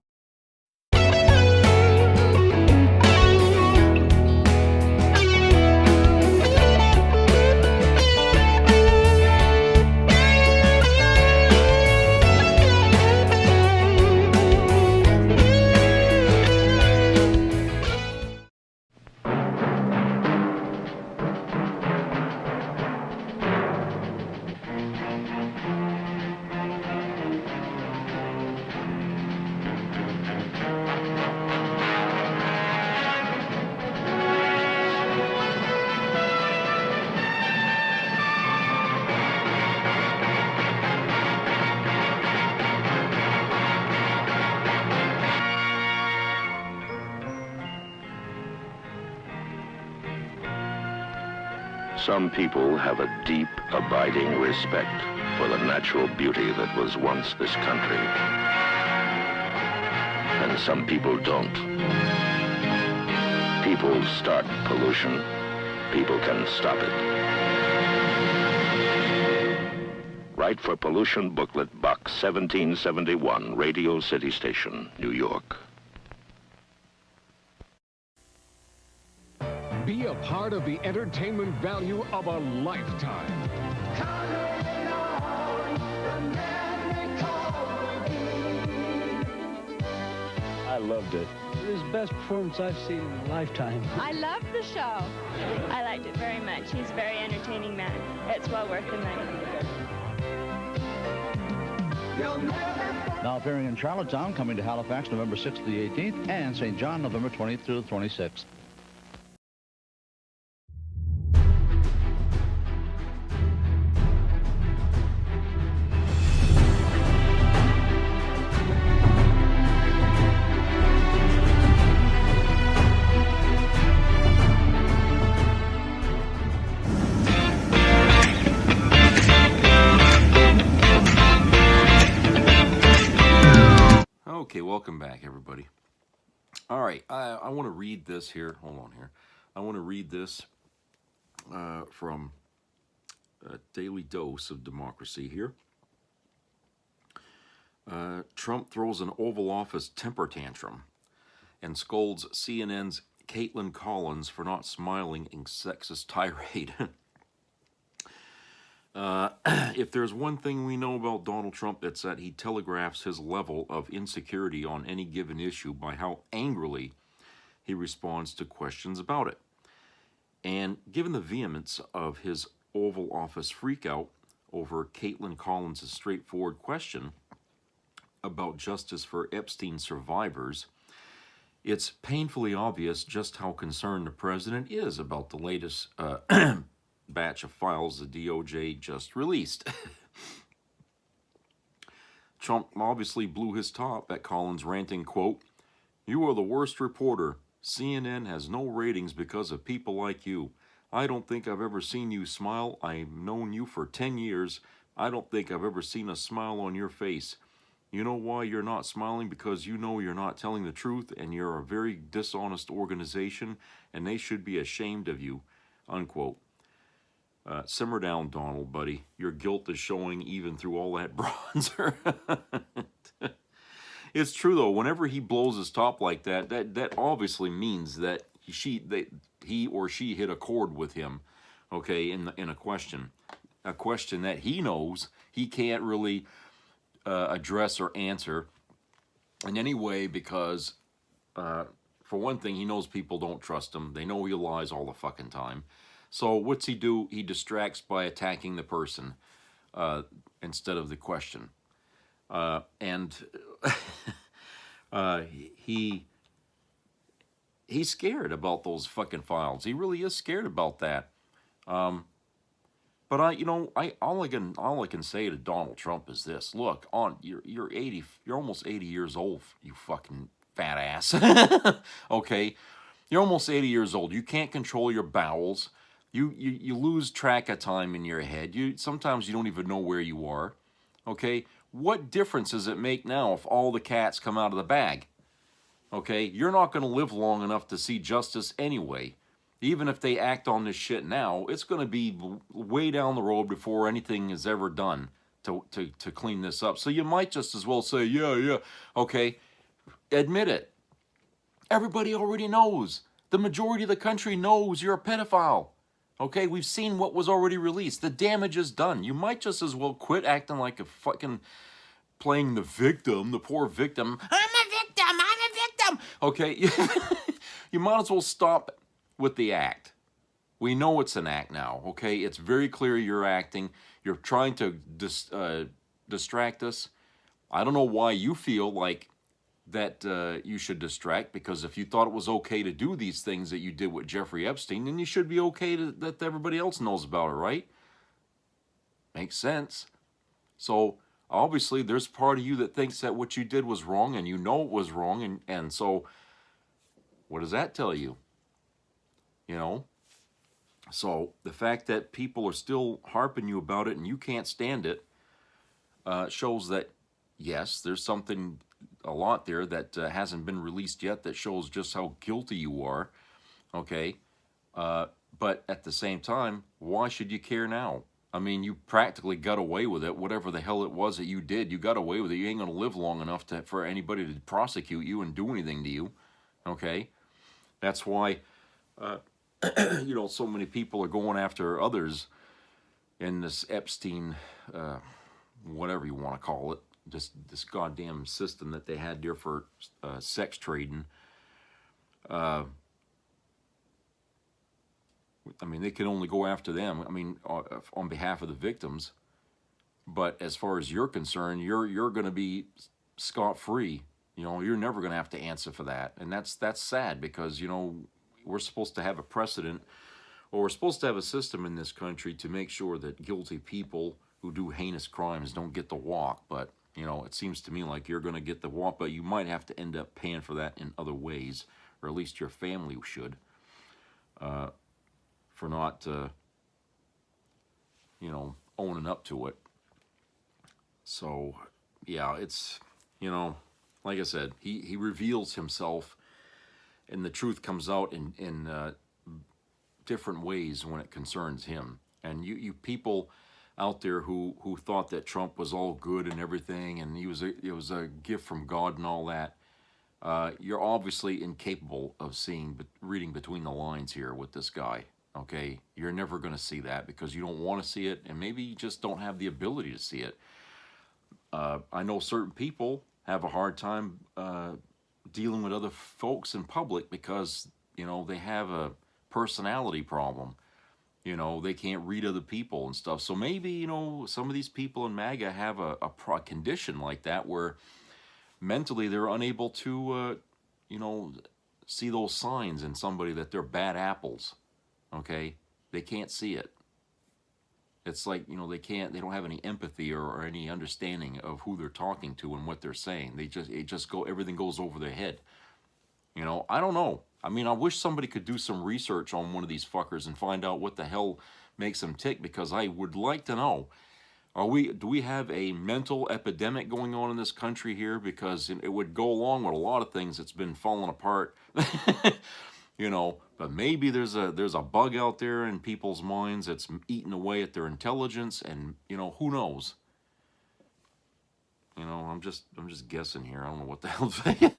Some people have a deep, abiding respect for the natural beauty that was once this country. And some people don't. People start pollution. People can stop it. Write for Pollution Booklet, Box 1771, Radio City Station, New York. Be a part of the entertainment value of a lifetime. I loved it. It was the best performance I've seen in a lifetime. I loved the show. I liked it very much. He's a very entertaining man. It's well worth the money. Now appearing in Charlottetown, coming to Halifax November 6th to the 18th, and St. John November 20th through the 26th. Okay, welcome back, everybody. All right, I want to read this here. Hold on here. I want to read this from a Daily Dose of Democracy here. Trump throws an Oval Office temper tantrum and scolds CNN's Caitlin Collins for not smiling in sexist tirade. If there's one thing we know about Donald Trump, it's that he telegraphs his level of insecurity on any given issue by how angrily he responds to questions about it. And given the vehemence of his Oval Office freakout over Caitlin Collins' straightforward question about justice for Epstein survivors, it's painfully obvious just how concerned the president is about the latest batch of files the DOJ just released. Trump obviously blew his top at Collins ranting, quote, "You are the worst reporter. CNN has no ratings because of people like you. I don't think I've ever seen you smile. I've known you for 10 years. I don't think I've ever seen a smile on your face. You know why you're not smiling? Because you know you're not telling the truth and you're a very dishonest organization and they should be ashamed of you," unquote. Simmer down, Donald, buddy. Your guilt is showing even through all that bronzer. It's true, though. Whenever he blows his top like that, that obviously means that he or she hit a chord with him, okay, in a question that he knows he can't really address or answer in any way because, for one thing, he knows people don't trust him. They know he lies all the fucking time. So what's he do? He distracts by attacking the person instead of the question. And he's scared about those fucking files. He really is scared about that. But all I can say to Donald Trump is this: look, you're almost 80 years old, you fucking fat ass. Okay, you're almost 80 years old. You can't control your bowels. You lose track of time in your head. Sometimes you don't even know where you are. Okay? What difference does it make now if all the cats come out of the bag? Okay? You're not going to live long enough to see justice anyway. Even if they act on this shit now, it's going to be way down the road before anything is ever done to clean this up. So you might just as well say, yeah, okay? Admit it. Everybody already knows. The majority of the country knows you're a pedophile. Okay, we've seen what was already released. The damage is done. You might just as well quit acting like a fucking playing the victim, the poor victim. I'm a victim. Okay, you might as well stop with the act. We know it's an act now, okay? It's very clear you're acting. You're trying to distract us. I don't know why you feel like that you should distract, because if you thought it was okay to do these things that you did with Jeffrey Epstein, then you should be okay that everybody else knows about it, right? Makes sense. So obviously there's part of you that thinks that what you did was wrong, and you know it was wrong, and so what does that tell you? You know? So the fact that people are still harping you about it and you can't stand it shows that, yes, there's something, a lot there that hasn't been released yet that shows just how guilty you are, okay? But at the same time, why should you care now? I mean, you practically got away with it. Whatever the hell it was that you did, you got away with it. You ain't going to live long enough for anybody to prosecute you and do anything to you, okay? That's why, you know, so many people are going after others in this Epstein, whatever you want to call it, just this goddamn system that they had there for sex trading. I mean, they can only go after them, I mean, on behalf of the victims. But as far as you're concerned, you're going to be scot-free. You know, you're never going to have to answer for that. And that's sad because, you know, we're supposed to have a precedent, or we're supposed to have a system in this country to make sure that guilty people who do heinous crimes don't get the walk. But, you know, it seems to me like you're going to get the walk, but you might have to end up paying for that in other ways, or at least your family should. For not, you know, owning up to it. So, yeah, it's, you know, like I said, he reveals himself, and the truth comes out in different ways when it concerns him. And you people out there who thought that Trump was all good and everything, and it was a gift from God and all that, you're obviously incapable of reading between the lines here with this guy. Okay, you're never going to see that because you don't want to see it, and maybe you just don't have the ability to see it. I know certain people have a hard time dealing with other folks in public because, you know, they have a personality problem. You know, they can't read other people and stuff. So maybe, you know, some of these people in MAGA have a condition like that where mentally they're unable to, you know, see those signs in somebody that they're bad apples. Okay, they can't see it. It's like, you know, they don't have any empathy or any understanding of who they're talking to and what they're saying. Everything goes over their head. You know, I don't know. I mean, I wish somebody could do some research on one of these fuckers and find out what the hell makes them tick, because I would like to know. Do we have a mental epidemic going on in this country here? Because it would go along with a lot of things that's been falling apart. You know, but maybe there's a bug out there in people's minds that's eating away at their intelligence, and, you know, who knows? You know, I'm just guessing here. I don't know what the hell to say.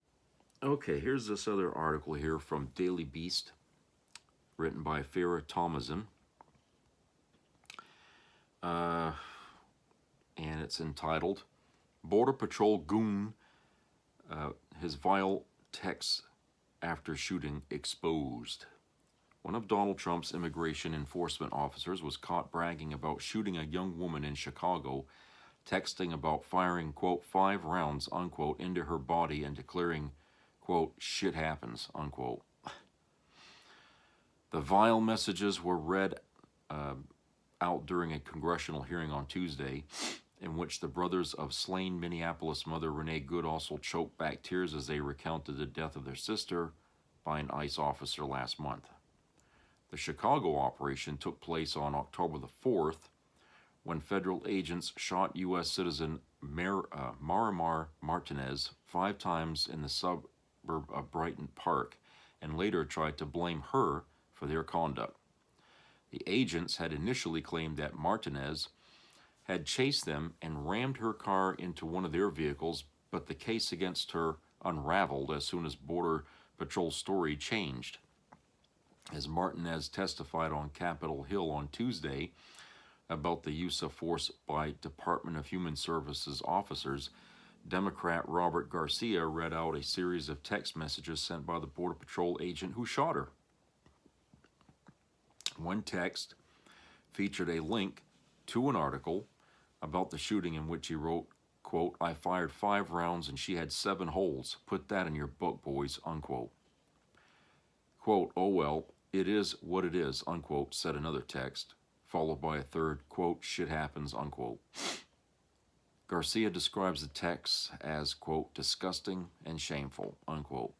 Okay, here's this other article here from Daily Beast, written by Farah Thomason. And it's entitled, Border Patrol Goon, His Vile Texts After Shooting Exposed. One of Donald Trump's immigration enforcement officers was caught bragging about shooting a young woman in Chicago, texting about firing, quote, 5 rounds, unquote, into her body and declaring, quote, shit happens, unquote. The vile messages were read out during a congressional hearing on Tuesday, in which the brothers of slain Minneapolis mother Renee Good also choked back tears as they recounted the death of their sister by an ICE officer last month. The Chicago operation took place on October the 4th, when federal agents shot U.S. citizen Marimar Martinez 5 times in the suburb of Brighton Park, and later tried to blame her for their conduct. The agents had initially claimed that Martinez had chased them and rammed her car into one of their vehicles, but the case against her unraveled as soon as Border Patrol story changed. As Martinez testified on Capitol Hill on Tuesday about the use of force by Department of Human Services officers, Democrat Robert Garcia read out a series of text messages sent by the Border Patrol agent who shot her. One text featured a link to an article about the shooting in which he wrote, quote, I fired 5 rounds and she had 7 holes. Put that in your book, boys, unquote. Quote, oh well, it is what it is, unquote, said another text, followed by a third, quote, shit happens, unquote. Garcia describes the text as, quote, disgusting and shameful, unquote.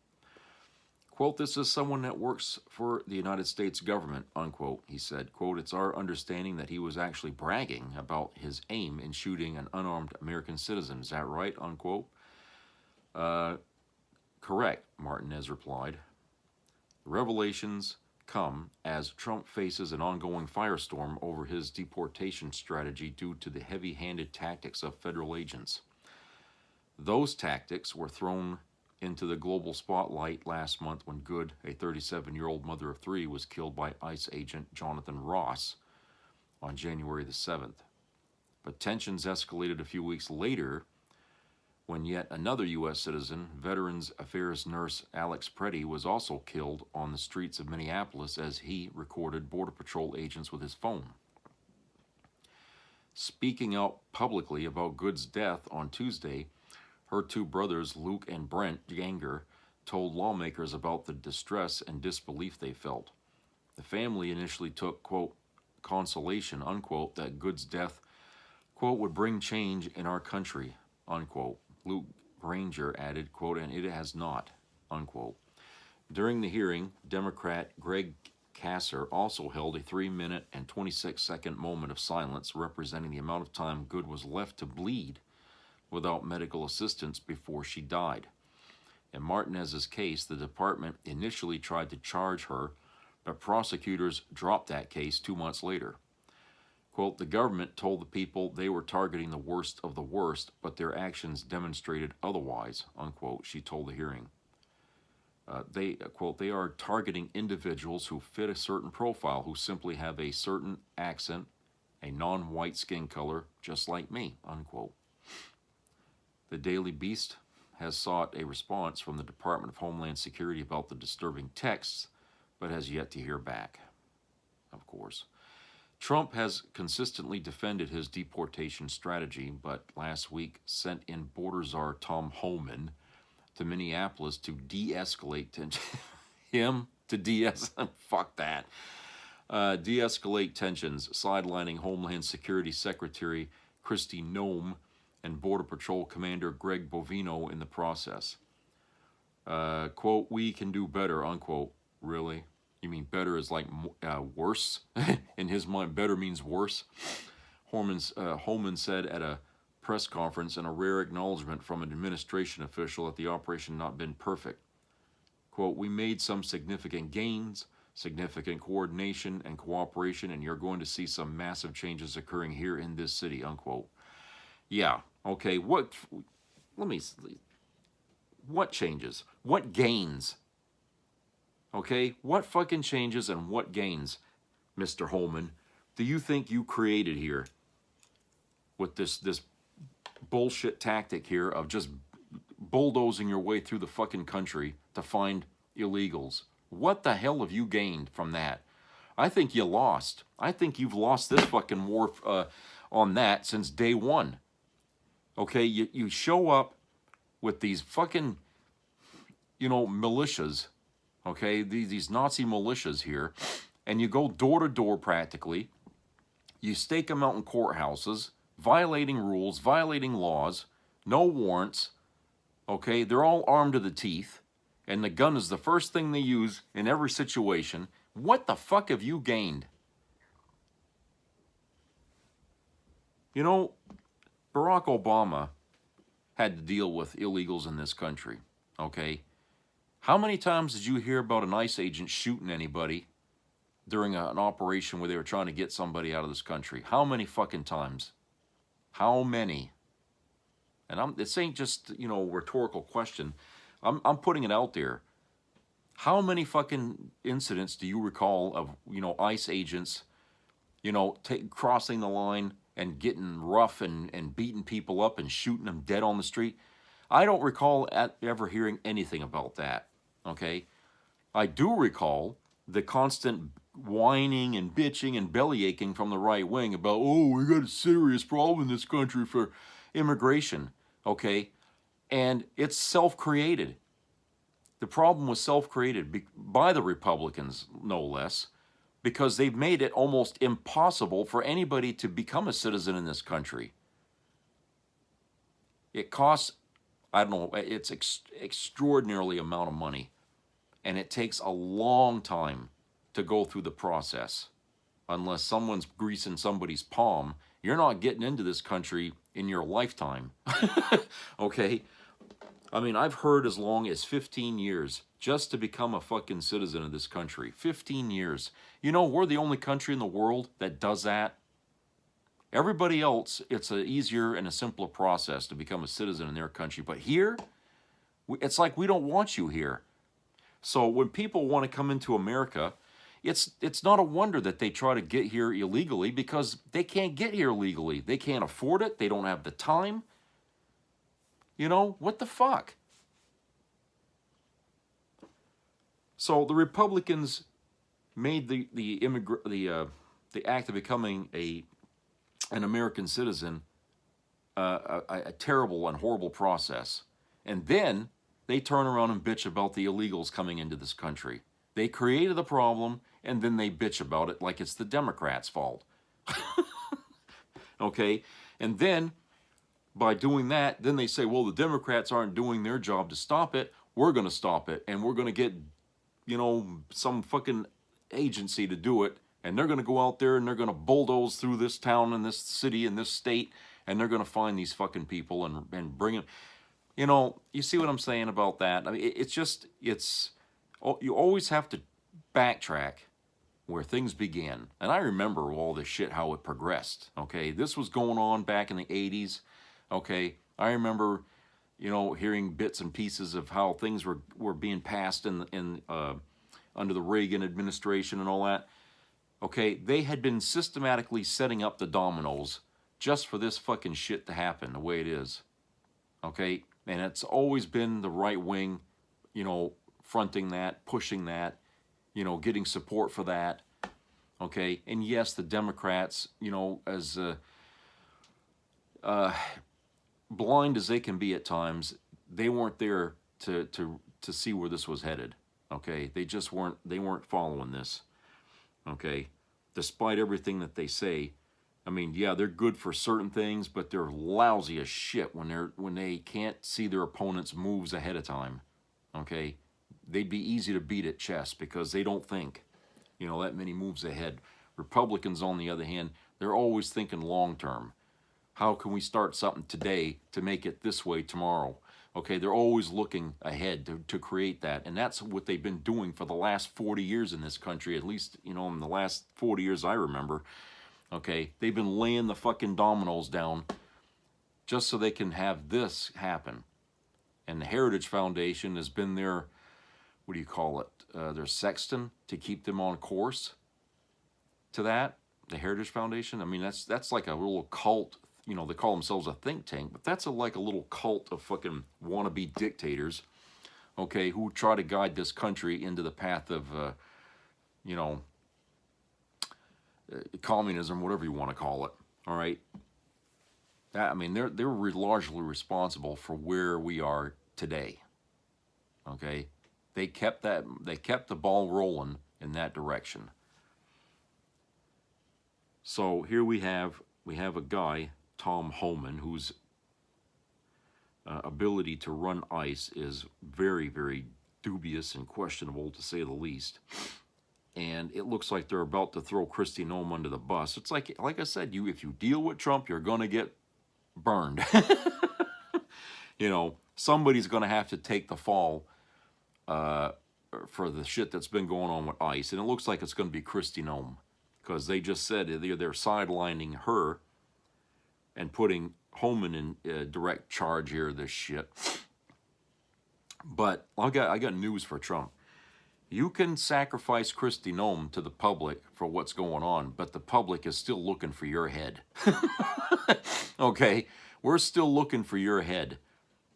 Quote, "This is someone that works for the United States government," unquote, he said. Quote, "It's our understanding that he was actually bragging about his aim in shooting an unarmed American citizen. Is that right?" Unquote. Correct, Martinez replied. The revelations come as Trump faces an ongoing firestorm over his deportation strategy due to the heavy-handed tactics of federal agents. Those tactics were thrown into the global spotlight last month when Good, a 37-year-old mother of three, was killed by ICE agent Jonathan Ross on January the 7th. But tensions escalated a few weeks later when yet another U.S. citizen, Veterans Affairs nurse Alex Preddy, was also killed on the streets of Minneapolis as he recorded Border Patrol agents with his phone. Speaking out publicly about Good's death on Tuesday, her two brothers, Luke and Brent Ganger, told lawmakers about the distress and disbelief they felt. The family initially took, quote, consolation, unquote, that Good's death, quote, would bring change in our country, unquote. Luke Granger added, quote, and it has not, unquote. During the hearing, Democrat Greg Kasser also held a 3-minute and 26-second moment of silence representing the amount of time Good was left to bleed without medical assistance before she died. In Martinez's case, the department initially tried to charge her, but prosecutors dropped that case 2 months later. Quote, the government told the people they were targeting the worst of the worst, but their actions demonstrated otherwise, unquote, she told the hearing. Quote, they are targeting individuals who fit a certain profile, who simply have a certain accent, a non-white skin color, just like me, unquote. The Daily Beast has sought a response from the Department of Homeland Security about the disturbing texts, but has yet to hear back, of course. Trump has consistently defended his deportation strategy, but last week sent in border czar Tom Homan to Minneapolis to de-escalate fuck that. De-escalate tensions, sidelining Homeland Security Secretary Kristi Noem and Border Patrol Commander Greg Bovino in the process. Quote, we can do better, unquote. Really? You mean better is like worse? In his mind, better means worse. Holman said at a press conference in a rare acknowledgement from an administration official that the operation had not been perfect. Quote, we made some significant gains, significant coordination and cooperation, and you're going to see some massive changes occurring here in this city, unquote. Yeah, okay, what changes? What gains? Okay, what fucking changes and what gains, Mr. Holman, do you think you created here with this bullshit tactic here of just bulldozing your way through the fucking country to find illegals? What the hell have you gained from that? I think you lost. I think you've lost this fucking war on that since day one. Okay, you show up with these fucking, militias, okay, these Nazi militias here, and you go door to door practically. You stake them out in courthouses, violating rules, violating laws, no warrants, okay? They're all armed to the teeth, and the gun is the first thing they use in every situation. What the fuck have you gained? Barack Obama had to deal with illegals in this country, okay? How many times did you hear about an ICE agent shooting anybody during an operation where they were trying to get somebody out of this country? How many fucking times? How many? And this ain't just, a rhetorical question. I'm putting it out there. How many fucking incidents do you recall of, ICE agents, crossing the line and getting rough and beating people up and shooting them dead on the street? I don't recall ever hearing anything about that, okay? I do recall the constant whining and bitching and belly aching from the right wing about, we got a serious problem in this country for immigration, okay? And it's self-created. The problem was self-created by the Republicans, no less, because they've made it almost impossible for anybody to become a citizen in this country. It costs, I don't know, it's extraordinarily amount of money And it takes a long time to go through the process. Unless someone's greasing somebody's palm, you're not getting into this country in your lifetime. Okay? I mean, I've heard as long as 15 years just to become a fucking citizen of this country. 15 years. You know, we're the only country in the world that does that. Everybody else, it's an easier and a simpler process to become a citizen in their country. But here, it's like we don't want you here. So when people want to come into America, it's not a wonder that they try to get here illegally, because they can't get here legally. They can't afford it. They don't have the time. You know, what the fuck? So the Republicans made the act of becoming an American citizen a terrible and horrible process. And then they turn around and bitch about the illegals coming into this country. They created the problem, and then they bitch about it like it's the Democrats' fault. Okay? And then, by doing that, then they say, well, the Democrats aren't doing their job to stop it. We're going to stop it, and we're going to get, you know, some fucking agency to do it, and they're going to go out there and they're going to bulldoze through this town and this city and this state, and they're going to find these fucking people and bring them. You know, you see what I'm saying about that? I mean, you always have to backtrack where things began. And I remember all this shit, how it progressed, okay? This was going on back in the 80s, okay? I remember, you know, hearing bits and pieces of how things were being passed under the Reagan administration and all that. Okay, they had been systematically setting up the dominoes just for this fucking shit to happen the way it is. Okay, and it's always been the right wing, you know, fronting that, pushing that, you know, getting support for that. Okay, and yes, the Democrats, you know, as blind as they can be at times, they weren't there to see where this was headed. Okay, they just weren't following this. Okay, despite everything that they say, I mean, yeah, they're good for certain things, but they're lousy as shit when they can't see their opponent's moves ahead of time. Okay, they'd be easy to beat at chess because they don't think, you know, that many moves ahead. Republicans, on the other hand, they're always thinking long term. How can we start something today to make it this way tomorrow? Okay, they're always looking ahead to create that. And that's what they've been doing for the last 40 years in this country, at least, you know, in the last 40 years I remember. Okay, they've been laying the fucking dominoes down just so they can have this happen. And the Heritage Foundation has been their, what do you call it, their sexton to keep them on course to that. The Heritage Foundation, I mean, that's like a little cult. You know, they call themselves a think tank, but that's like a little cult of fucking wannabe dictators, okay, who try to guide this country into the path of, you know, communism, whatever you want to call it, all right? I mean, they're largely responsible for where we are today, okay? They kept the ball rolling in that direction. So here we have a guy, Tom Homan, whose ability to run ICE is very, very dubious and questionable, to say the least. And it looks like they're about to throw Kristi Noem under the bus. It's like I said, if you deal with Trump, you're going to get burned. You know, somebody's going to have to take the fall for the shit that's been going on with ICE. And it looks like it's going to be Kristi Noem, because they just said they're sidelining her and putting Homan in direct charge here of this shit. But I got news for Trump. You can sacrifice Kristi Noem to the public for what's going on, but the public is still looking for your head. Okay? We're still looking for your head.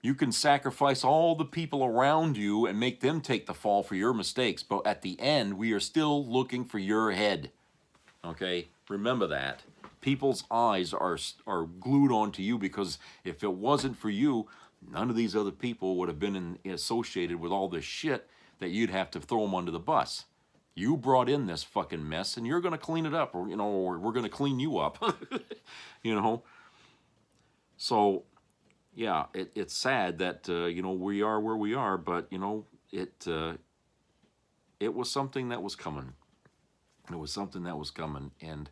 You can sacrifice all the people around you and make them take the fall for your mistakes, but at the end, we are still looking for your head. Okay? Remember that. People's eyes are glued onto you, because if it wasn't for you, none of these other people would have been associated with all this shit that you'd have to throw them under the bus. You brought in this fucking mess, and you're going to clean it up, or, you know, or we're going to clean you up. You know? So, yeah, it's sad that, you know, we are where we are, but, you know, it was something that was coming. It was something that was coming, and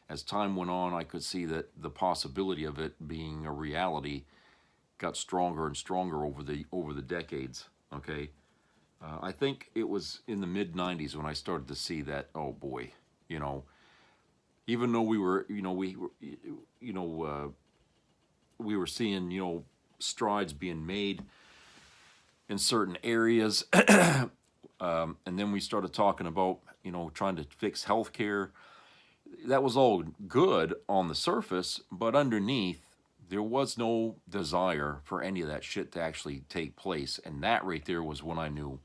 as time went on, I could see that the possibility of it being a reality got stronger and stronger over the decades. Okay, I think it was in the mid '90s when I started to see that. Oh boy, you know, even though we were seeing strides being made in certain areas, and then we started talking about trying to fix healthcare. That was all good on the surface, but underneath there was no desire for any of that shit to actually take place. And that right there was when I knew,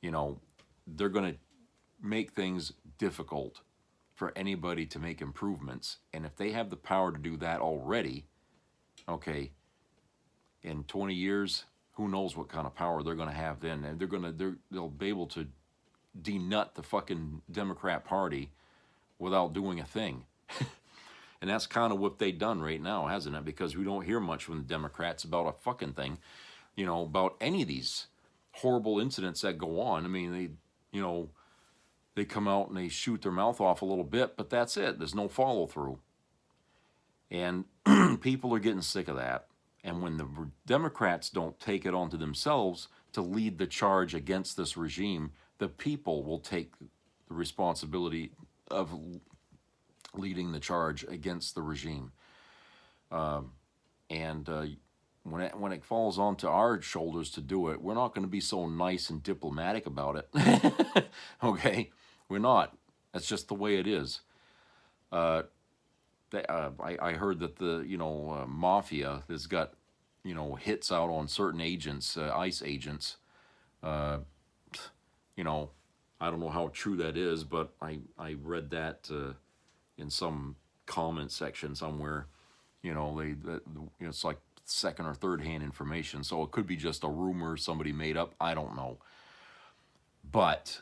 they're going to make things difficult for anybody to make improvements. And if they have the power to do that already, okay, in 20 years, who knows what kind of power they're going to have then. And they'll be able to denut the fucking Democrat Party without doing a thing. And that's kind of what they've done right now, hasn't it? Because we don't hear much from the Democrats about a fucking thing, about any of these horrible incidents that go on. I mean, they come out and they shoot their mouth off a little bit, but that's it. There's no follow through. And people are getting sick of that. And when the Democrats don't take it onto themselves to lead the charge against this regime, the people will take the responsibility of leading the charge against the regime. When it falls onto our shoulders to do it, we're not going to be so nice and diplomatic about it. Okay? We're not. That's just the way it is. I heard that the mafia has got hits out on certain agents, ICE agents. I don't know how true that is, but I read that in some comment section somewhere. It's like second or third hand information, so it could be just a rumor somebody made up. I don't know, but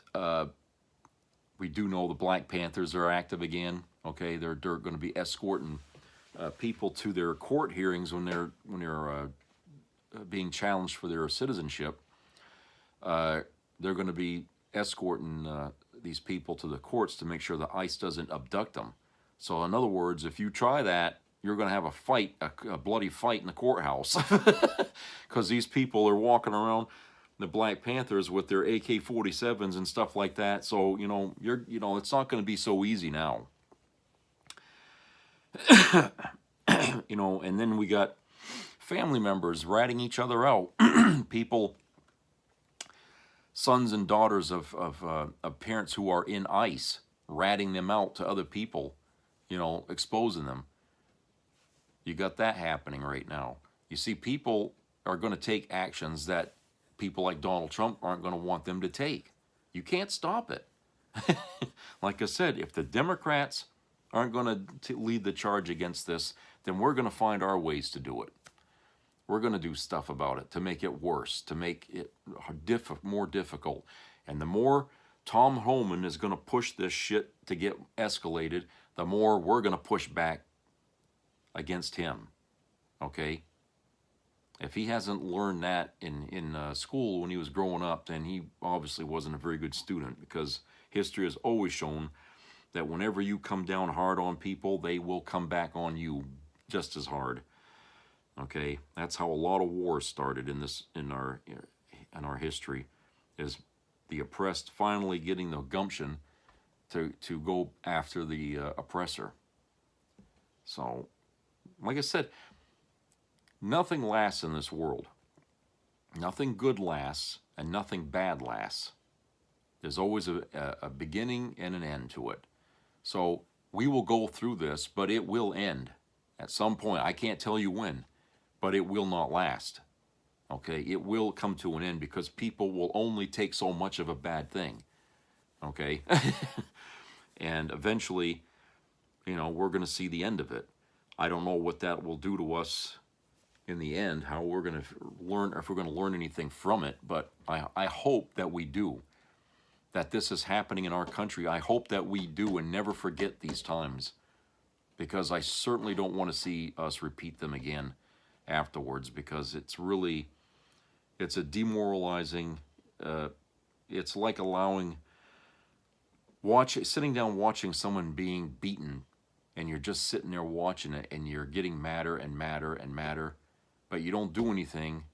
we do know the Black Panthers are active again. Okay, they're going to be escorting people to their court hearings when they're being challenged for their citizenship. They're going to be escorting these people to the courts to make sure the ICE doesn't abduct them. So in other words, if you try that, you're going to have a fight, a bloody fight in the courthouse, because these people are walking around, the Black Panthers, with their AK-47s and stuff like that. So it's not going to be so easy now. And then we got family members ratting each other out. People, sons and daughters of parents who are in ICE, ratting them out to other people, exposing them. You got that happening right now. You see, people are going to take actions that people like Donald Trump aren't going to want them to take. You can't stop it. Like I said, if the Democrats aren't going to lead the charge against this, then we're going to find our ways to do it. We're going to do stuff about it to make it worse, to make it more difficult. And the more Tom Homan is going to push this shit to get escalated, the more we're going to push back against him. Okay? If he hasn't learned that in school when he was growing up, then he obviously wasn't a very good student, because history has always shown that whenever you come down hard on people, they will come back on you just as hard. Okay, that's how a lot of wars started in our history, is the oppressed finally getting the gumption to go after the oppressor. So, like I said, nothing lasts in this world. Nothing good lasts, and nothing bad lasts. There's always a beginning and an end to it. So we will go through this, but it will end at some point. I can't tell you when, but it will not last. Okay, it will come to an end, because people will only take so much of a bad thing. Okay, and eventually, we're going to see the end of it. I don't know what that will do to us in the end, how we're going to learn, if we're going to learn anything from it, but I hope that we do. That this is happening in our country. I hope that we do and never forget these times, because I certainly don't want to see us repeat them again afterwards, because it's a demoralizing, it's like allowing sitting down watching someone being beaten, and you're just sitting there watching it, and you're getting madder and madder and madder, but you don't do anything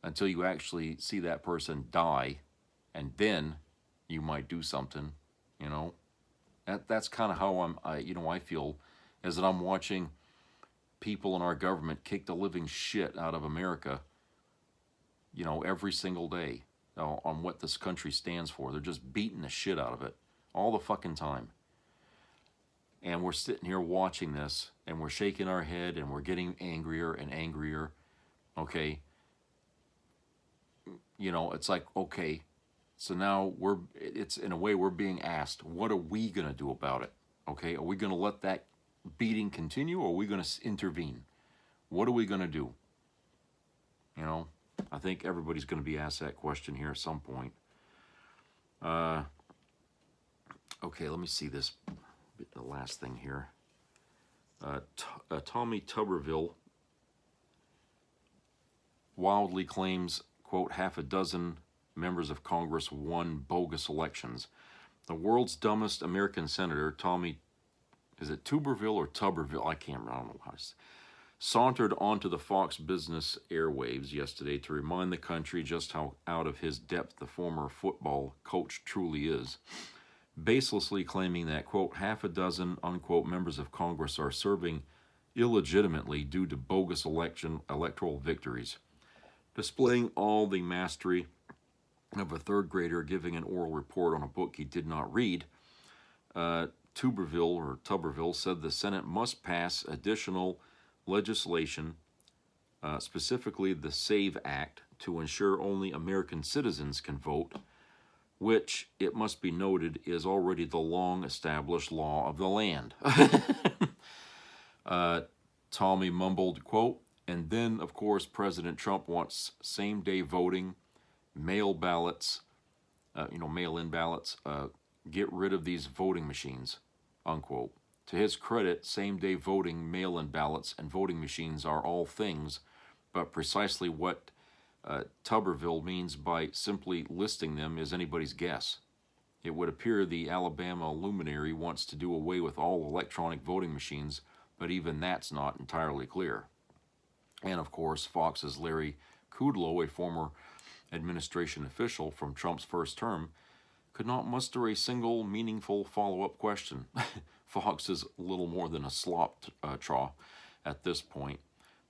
until you actually see that person die, and then you might do something, you know. That's kind of how I feel, is that I'm watching people in our government kick the living shit out of America, you know, every single day on what this country stands for. They're just beating the shit out of it all the fucking time. And we're sitting here watching this, and we're shaking our head, and we're getting angrier and angrier, okay? You know, it's like, okay, so now it's in a way we're being asked, what are we going to do about it? Okay, are we going to let that beating continue, or are we going to intervene? What are we going to do? You know, I think everybody's going to be asked that question here at some point. Okay, let me see this, the last thing here. Tommy Tuberville wildly claims, quote, half a dozen members of Congress won bogus elections. The world's dumbest American senator, Tommy, is it Tuberville or Tuberville? I don't know how to say. Sauntered onto the Fox Business airwaves yesterday to remind the country just how out of his depth the former football coach truly is, baselessly claiming that, quote, half a dozen, unquote, members of Congress are serving illegitimately due to bogus electoral victories. Displaying all the mastery of a third grader giving an oral report on a book he did not read, Tuberville said the Senate must pass additional legislation, specifically the SAVE Act, to ensure only American citizens can vote, which, it must be noted, is already the long-established law of the land. Tommy mumbled, quote, and then, of course, President Trump wants same-day voting, mail ballots, mail-in ballots, get rid of these voting machines, unquote. To his credit, same-day voting, mail-in ballots, and voting machines are all things, but precisely what Tuberville means by simply listing them is anybody's guess. It would appear the Alabama luminary wants to do away with all electronic voting machines, but even that's not entirely clear. And of course, Fox's Larry Kudlow, a former administration official from Trump's first term, could not muster a single meaningful follow-up question. Fox is little more than a slop trough at this point,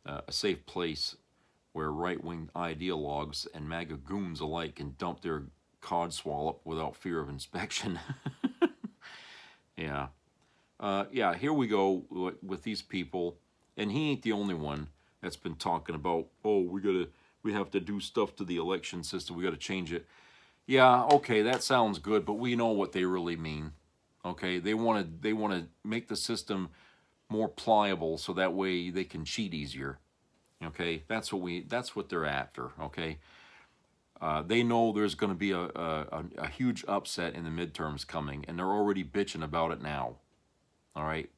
a safe place where right-wing ideologues and MAGA goons alike can dump their cod swallop without fear of inspection. Yeah. Here we go with these people, and he ain't the only one that's been talking about, oh, we have to do stuff to the election system, we got to change it. Yeah, okay, that sounds good, but we know what they really mean. Okay, they want to make the system more pliable so that way they can cheat easier. Okay, that's what they're after. Okay, they know there's going to be a huge upset in the midterms coming, and they're already bitching about it now. All right,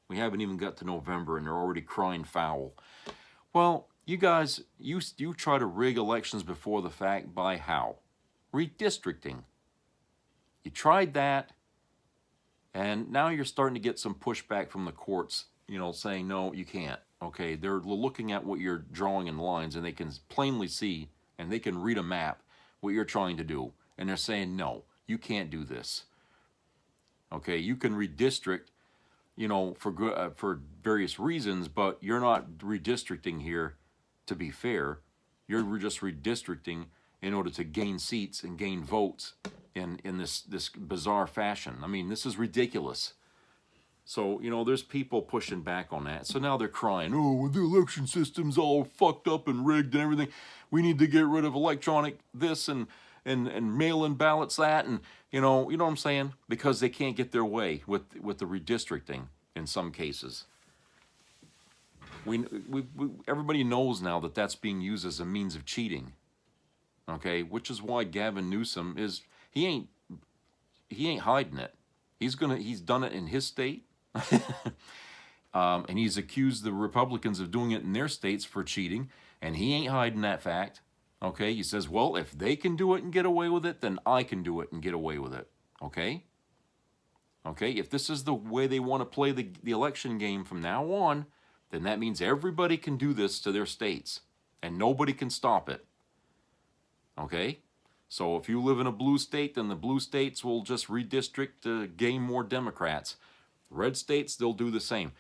we haven't even got to November, and they're already crying foul. Well, you guys, you try to rig elections before the fact by how? Redistricting. You tried that, and now you're starting to get some pushback from the courts, saying, no, you can't. Okay, they're looking at what you're drawing in lines, and they can plainly see, and they can read a map, what you're trying to do. And they're saying, no, you can't do this. Okay, you can redistrict, for various reasons, but you're not redistricting here to be fair. You're just redistricting in order to gain seats and gain votes in this bizarre fashion. I mean, this is ridiculous. So, there's people pushing back on that. So now they're crying, oh, the election system's all fucked up and rigged and everything. We need to get rid of electronic this and mail-in ballots that, and you know what I'm saying? Because they can't get their way with the redistricting in some cases. Everybody knows now that that's being used as a means of cheating. Okay, which is why Gavin Newsom he ain't hiding it. He's done it in his state. And he's accused the Republicans of doing it in their states for cheating, and he ain't hiding that fact. Okay, he says, well, if they can do it and get away with it, then I can do it and get away with it. Okay? Okay, if this is the way they want to play the election game from now on, then that means everybody can do this to their states, and nobody can stop it. Okay? So if you live in a blue state, then the blue states will just redistrict to gain more Democrats. Red states, they'll do the same.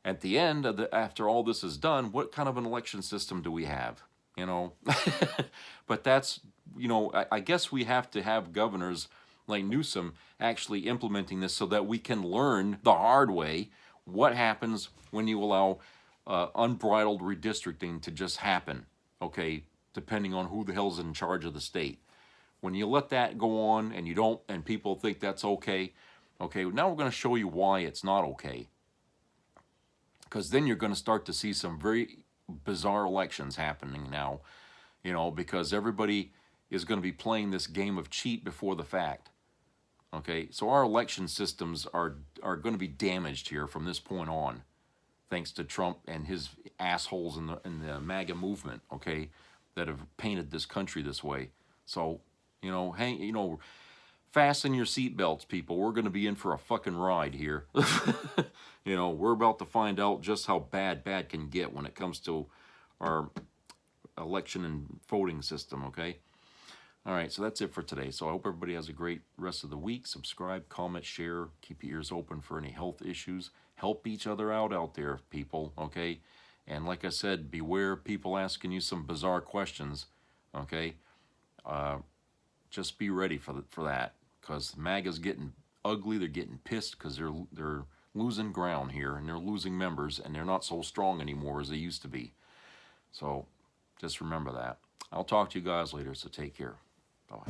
At the end, after all this is done, what kind of an election system do we have? You know? But that's, you know, I guess we have to have governors like Newsom actually implementing this so that we can learn the hard way what happens when you allow unbridled redistricting to just happen, okay, depending on who the hell's in charge of the state. When you let that go on and you don't, and people think that's okay, okay, now we're going to show you why it's not okay. Because then you're going to start to see some very bizarre elections happening now, you know, because everybody is going to be playing this game of cheat before the fact. Okay, so our election systems are going to be damaged here from this point on, thanks to Trump and his assholes in the MAGA movement, okay, that have painted this country this way. So, you know, fasten your seatbelts, people. We're going to be in for a fucking ride here. You know, we're about to find out just how bad can get when it comes to our election and voting system, okay? All right, so that's it for today. So I hope everybody has a great rest of the week. Subscribe, comment, share. Keep your ears open for any health issues. Help each other out there, people, okay? And like I said, beware people asking you some bizarre questions, okay? Just be ready for that, because MAGA's getting ugly. They're getting pissed because they're losing ground here, and they're losing members, and they're not so strong anymore as they used to be. So just remember that. I'll talk to you guys later, so take care. Bye.